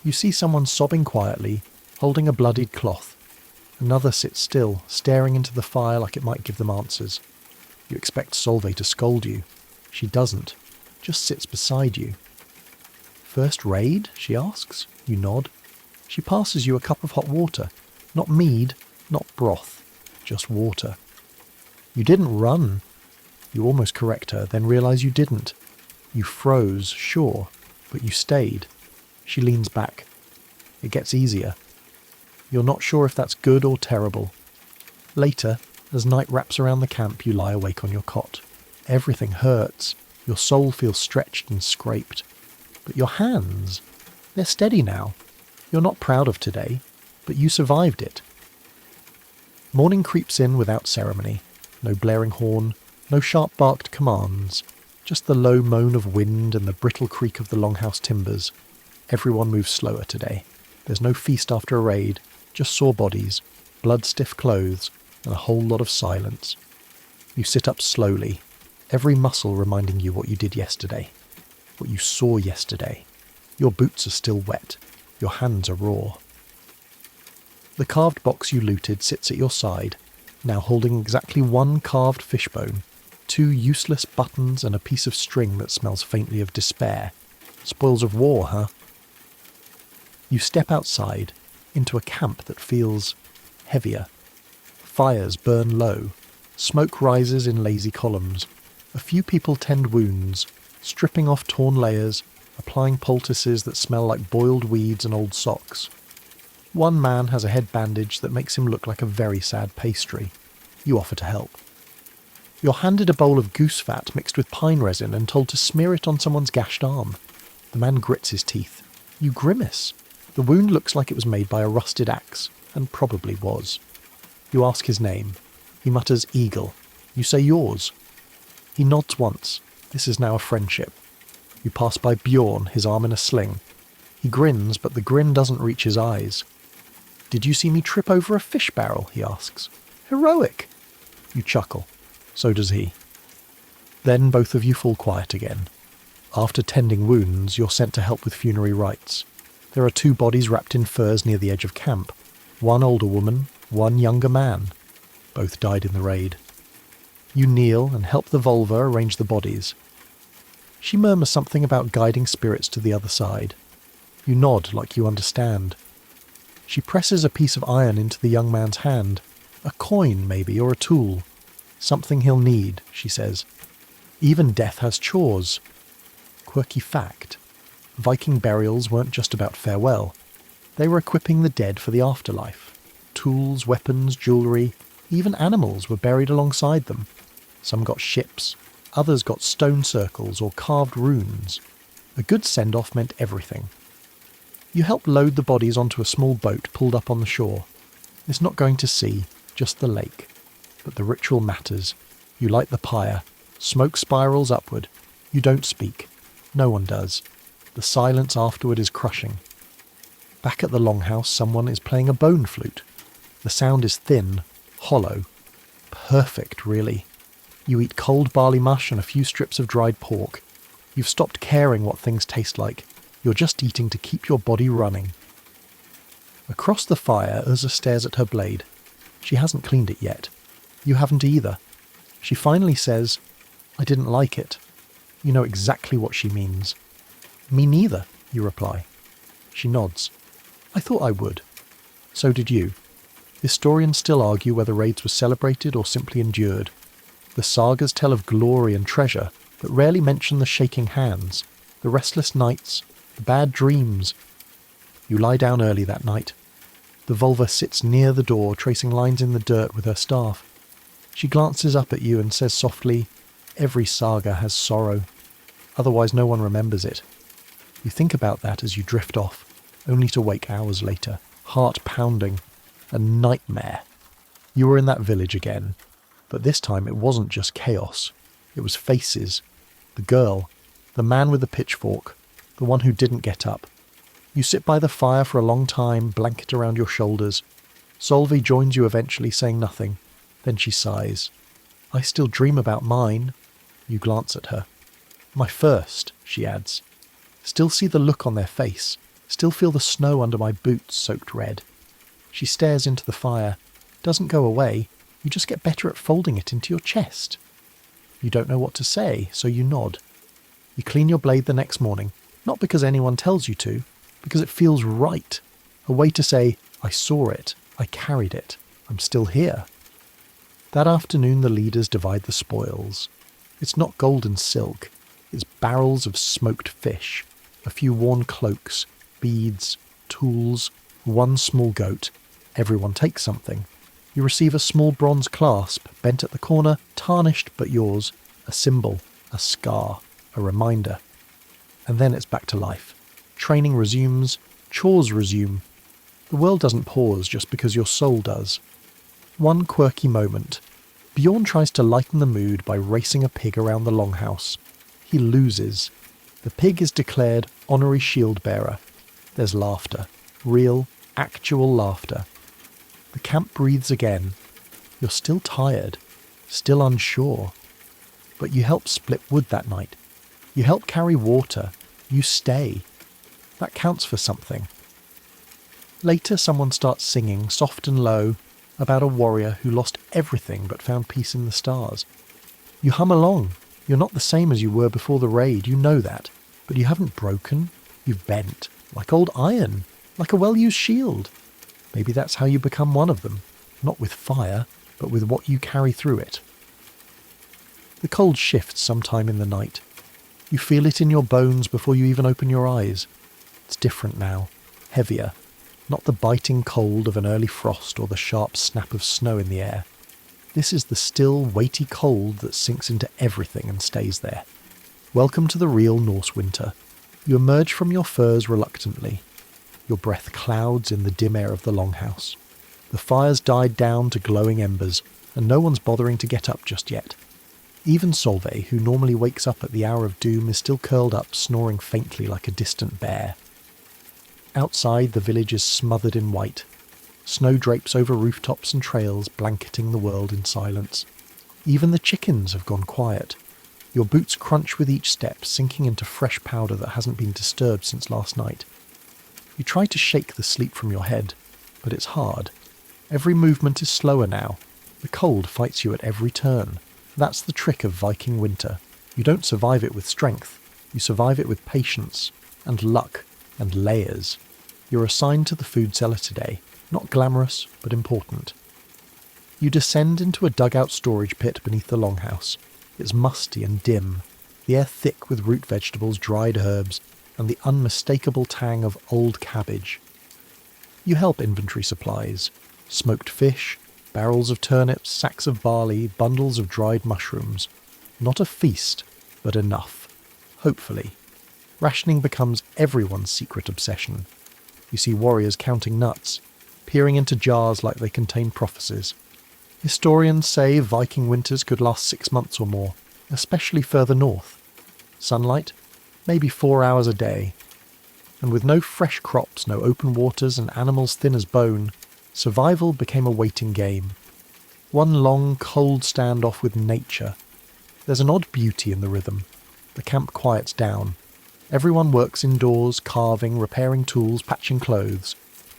You see someone sobbing quietly, holding a bloodied cloth. Another sits still, staring into the fire like it might give them answers. You expect Solveig to scold you. She doesn't. Just sits beside you. "First raid?" she asks. You nod. She passes you a cup of hot water. Not mead, not broth. Just water. "You didn't run." You almost correct her, then realise you didn't. You froze, sure, but you stayed. She leans back. It gets easier. You're not sure if that's good or terrible. Later, as night wraps around the camp, you lie awake on your cot. Everything hurts. Your soul feels stretched and scraped. But your hands, they're steady now. You're not proud of today, but you survived it. Morning creeps in without ceremony. No blaring horn, no sharp-barked commands. Just the low moan of wind and the brittle creak of the longhouse timbers. Everyone moves slower today. There's no feast after a raid, just sore bodies, blood-stiff clothes, and a whole lot of silence. You sit up slowly, every muscle reminding you what you did yesterday, what you saw yesterday. Your boots are still wet. Your hands are raw. The carved box you looted sits at your side, now holding exactly one carved fishbone. 2 useless buttons and a piece of string that smells faintly of despair. Spoils of war, huh? You step outside, into a camp that feels heavier. Fires burn low. Smoke rises in lazy columns. A few people tend wounds, stripping off torn layers, applying poultices that smell like boiled weeds and old socks. One man has a head bandage that makes him look like a very sad pastry. You offer to help. You're handed a bowl of goose fat mixed with pine resin and told to smear it on someone's gashed arm. The man grits his teeth. You grimace. The wound looks like it was made by a rusted axe, and probably was. You ask his name. He mutters Eagle. You say yours. He nods once. This is now a friendship. You pass by Bjorn, his arm in a sling. He grins, but the grin doesn't reach his eyes. Did you see me trip over a fish barrel? He asks. Heroic. You chuckle. So does he. Then both of you fall quiet again. After tending wounds, you're sent to help with funerary rites. There are 2 bodies wrapped in furs near the edge of camp. One older woman, one younger man. Both died in the raid. You kneel and help the vulva arrange the bodies. She murmurs something about guiding spirits to the other side. You nod like you understand. She presses a piece of iron into the young man's hand. A coin, maybe, or a tool. Something he'll need, she says. Even death has chores. Quirky fact. Viking burials weren't just about farewell. They were equipping the dead for the afterlife. Tools, weapons, jewellery, even animals were buried alongside them. Some got ships, others got stone circles or carved runes. A good send-off meant everything. You help load the bodies onto a small boat pulled up on the shore. It's not going to sea, just the lake. But the ritual matters. You light the pyre. Smoke spirals upward. You don't speak. No one does. The silence afterward is crushing. Back at the longhouse, someone is playing a bone flute. The sound is thin, hollow. Perfect, really. You eat cold barley mush and a few strips of dried pork. You've stopped caring what things taste like. You're just eating to keep your body running. Across the fire, Zzza stares at her blade. She hasn't cleaned it yet. You haven't either. She finally says, I didn't like it. You know exactly what she means. Me neither, you reply. She nods. I thought I would. So did you. Historians still argue whether raids were celebrated or simply endured. The sagas tell of glory and treasure, but rarely mention the shaking hands, the restless nights, the bad dreams. You lie down early that night. The vulva sits near the door, tracing lines in the dirt with her staff. She glances up at you and says softly, every saga has sorrow. Otherwise no one remembers it. You think about that as you drift off, only to wake hours later, heart pounding, a nightmare. You were in that village again, but this time it wasn't just chaos. It was faces. The girl, the man with the pitchfork, the one who didn't get up. You sit by the fire for a long time, blanket around your shoulders. Solveig joins you eventually, saying nothing. Then she sighs. I still dream about mine. You glance at her. My first, she adds. Still see the look on their face. Still feel the snow under my boots soaked red. She stares into the fire. Doesn't go away. You just get better at folding it into your chest. You don't know what to say, so you nod. You clean your blade the next morning, not because anyone tells you to, because it feels right. A way to say, I saw it, I carried it, I'm still here. That afternoon the leaders divide the spoils. It's not gold and silk, it's barrels of smoked fish, a few worn cloaks, beads, tools, one small goat. Everyone takes something. You receive a small bronze clasp, bent at the corner, tarnished but yours, a symbol, a scar, a reminder. And then it's back to life. Training resumes, chores resume. The world doesn't pause just because your soul does. One quirky moment. Bjorn tries to lighten the mood by racing a pig around the longhouse. He loses. The pig is declared honorary shield bearer. There's laughter. Real, actual laughter. The camp breathes again. You're still tired, still unsure. But you help split wood that night. You help carry water. You stay. That counts for something. Later someone starts singing, soft and low, about a warrior who lost everything but found peace in the stars. You hum along. You're not the same as you were before the raid, you know that. But you haven't broken. You've bent. Like old iron. Like a well-used shield. Maybe that's how you become one of them. Not with fire, but with what you carry through it. The cold shifts sometime in the night. You feel it in your bones before you even open your eyes. It's different now. Heavier. Not the biting cold of an early frost or the sharp snap of snow in the air. This is the still, weighty cold that sinks into everything and stays there. Welcome to the real Norse winter. You emerge from your furs reluctantly. Your breath clouds in the dim air of the longhouse. The fire's died down to glowing embers, and no one's bothering to get up just yet. Even Solveig, who normally wakes up at the hour of doom, is still curled up, snoring faintly like a distant bear. Outside, the village is smothered in white. Snow drapes over rooftops and trails, blanketing the world in silence. Even the chickens have gone quiet. Your boots crunch with each step, sinking into fresh powder that hasn't been disturbed since last night. You try to shake the sleep from your head, but it's hard. Every movement is slower now. The cold fights you at every turn. That's the trick of Viking winter. You don't survive it with strength. You survive it with patience, and luck, and layers. You're assigned to the food cellar today. Not glamorous, but important. You descend into a dugout storage pit beneath the longhouse. It's musty and dim, the air thick with root vegetables, dried herbs, and the unmistakable tang of old cabbage. You help inventory supplies. Smoked fish, barrels of turnips, sacks of barley, bundles of dried mushrooms. Not a feast, but enough. Hopefully. Rationing becomes everyone's secret obsession. You see warriors counting nuts, peering into jars like they contain prophecies. Historians say Viking winters could last 6 months or more, especially further north. Sunlight? Maybe 4 hours a day. And with no fresh crops, no open waters, and animals thin as bone, survival became a waiting game. One long, cold standoff with nature. There's an odd beauty in the rhythm. The camp quiets down. Everyone works indoors, carving, repairing tools, patching clothes.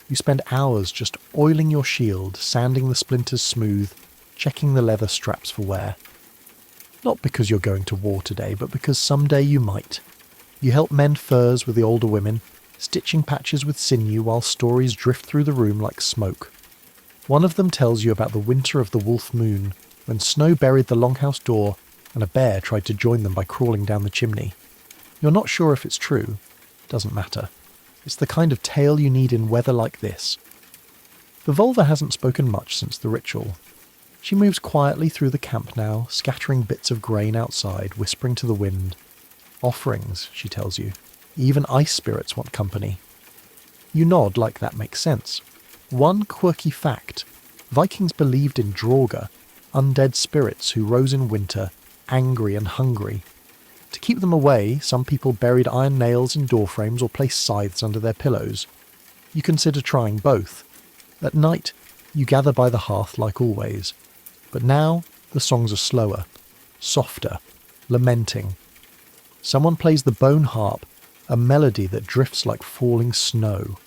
You spend hours just oiling your shield, sanding the splinters smooth, checking the leather straps for wear. Not because you're going to war today, but because someday you might. You help mend furs with the older women, stitching patches with sinew while stories drift through the room like smoke. One of them tells you about the winter of the Wolf Moon, when snow buried the longhouse door and a bear tried to join them by crawling down the chimney. You're not sure if it's true. Doesn't matter. It's the kind of tale you need in weather like this. The Volva hasn't spoken much since the ritual. She moves quietly through the camp now, scattering bits of grain outside, whispering to the wind. Offerings, she tells you. Even ice spirits want company. You nod like that makes sense. One quirky fact. Vikings believed in Draugr, undead spirits who rose in winter, angry and hungry. To keep them away, some people buried iron nails in doorframes or placed scythes under their pillows. You consider trying both. At night, you gather by the hearth like always. But now, the songs are slower, softer, lamenting. Someone plays the bone harp, a melody that drifts like falling snow.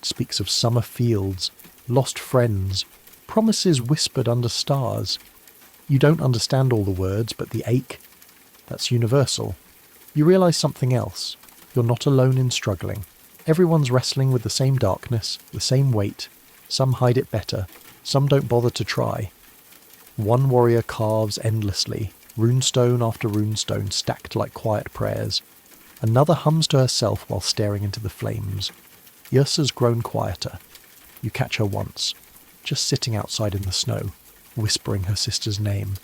It speaks of summer fields, lost friends, promises whispered under stars. You don't understand all the words, but the ache, that's universal. You realise something else. You're not alone in struggling. Everyone's wrestling with the same darkness, the same weight. Some hide it better. Some don't bother to try. One warrior carves endlessly, runestone after runestone stacked like quiet prayers. Another hums to herself while staring into the flames. Yrsa's grown quieter. You catch her once, just sitting outside in the snow, whispering her sister's name.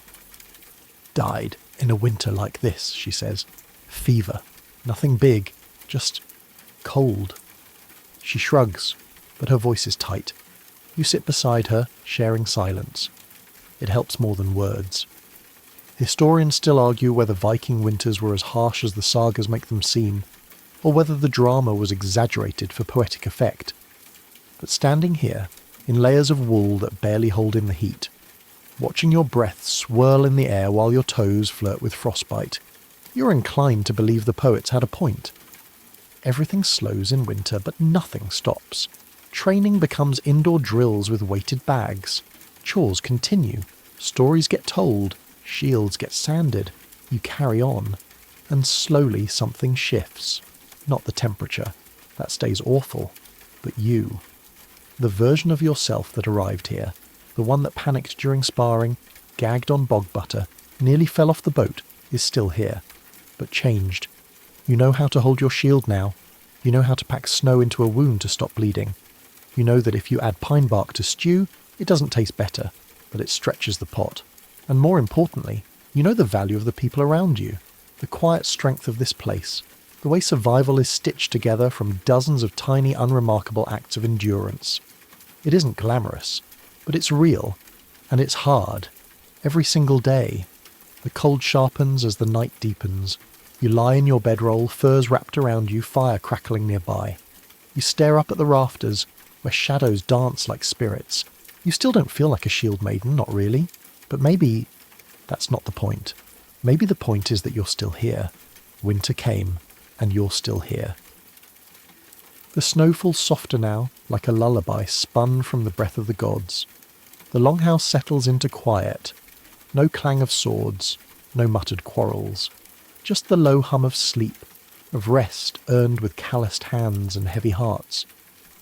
Died in a winter like this, she says. Fever. Nothing big, just cold. She shrugs, but her voice is tight. You sit beside her, sharing silence. It helps more than words. Historians still argue whether Viking winters were as harsh as the sagas make them seem, or whether the drama was exaggerated for poetic effect. But standing here, in layers of wool that barely hold in the heat, watching your breath swirl in the air while your toes flirt with frostbite, you're inclined to believe the poets had a point. Everything slows in winter, but nothing stops. Training becomes indoor drills with weighted bags. Chores continue. Stories get told. Shields get sanded. You carry on. And slowly something shifts. Not the temperature. That stays awful. But you. The version of yourself that arrived here. The one that panicked during sparring, gagged on bog butter, nearly fell off the boat, is still here. But changed. You know how to hold your shield now. You know how to pack snow into a wound to stop bleeding. You know that if you add pine bark to stew, it doesn't taste better, but it stretches the pot. And more importantly, you know the value of the people around you, the quiet strength of this place, the way survival is stitched together from dozens of tiny, unremarkable acts of endurance. It isn't glamorous, but it's real, and it's hard. Every single day. The cold sharpens as the night deepens. You lie in your bedroll, furs wrapped around you, fire crackling nearby. You stare up at the rafters, where shadows dance like spirits. You still don't feel like a Shieldmaiden, not really. But maybe that's not the point. Maybe the point is that you're still here. Winter came, and you're still here. The snow falls softer now, like a lullaby spun from the breath of the gods. The longhouse settles into quiet. No clang of swords, no muttered quarrels. Just the low hum of sleep, of rest earned with calloused hands and heavy hearts.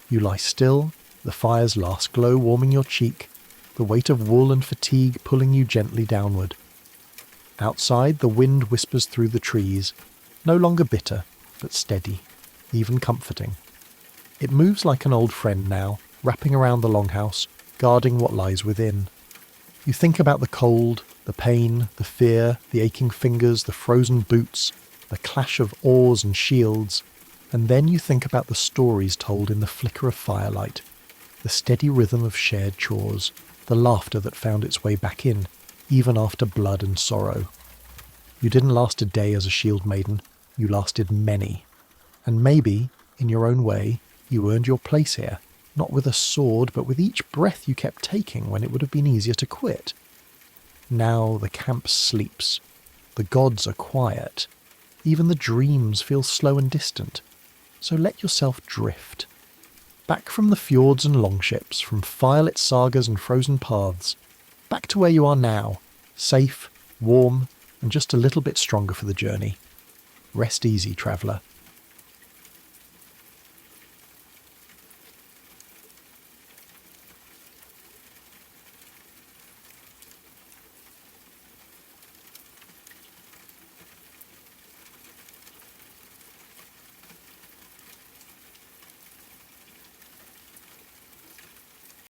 You lie still, the fire's last glow warming your cheek, the weight of wool and fatigue pulling you gently downward. Outside, the wind whispers through the trees, no longer bitter, but steady, even comforting. It moves like an old friend now, wrapping around the longhouse, guarding what lies within. You think about the cold, the pain, the fear, the aching fingers, the frozen boots, the clash of oars and shields, and then you think about the stories told in the flicker of firelight, the steady rhythm of shared chores, the laughter that found its way back in, even after blood and sorrow. You didn't last a day as a Shieldmaiden, you lasted many. And maybe, in your own way, you earned your place here, not with a sword, but with each breath you kept taking when it would have been easier to quit. Now the camp sleeps. The gods are quiet. Even the dreams feel slow and distant. So let yourself drift. Back from the fjords and longships, from firelit sagas and frozen paths. Back to where you are now, safe, warm, and just a little bit stronger for the journey. Rest easy, traveller.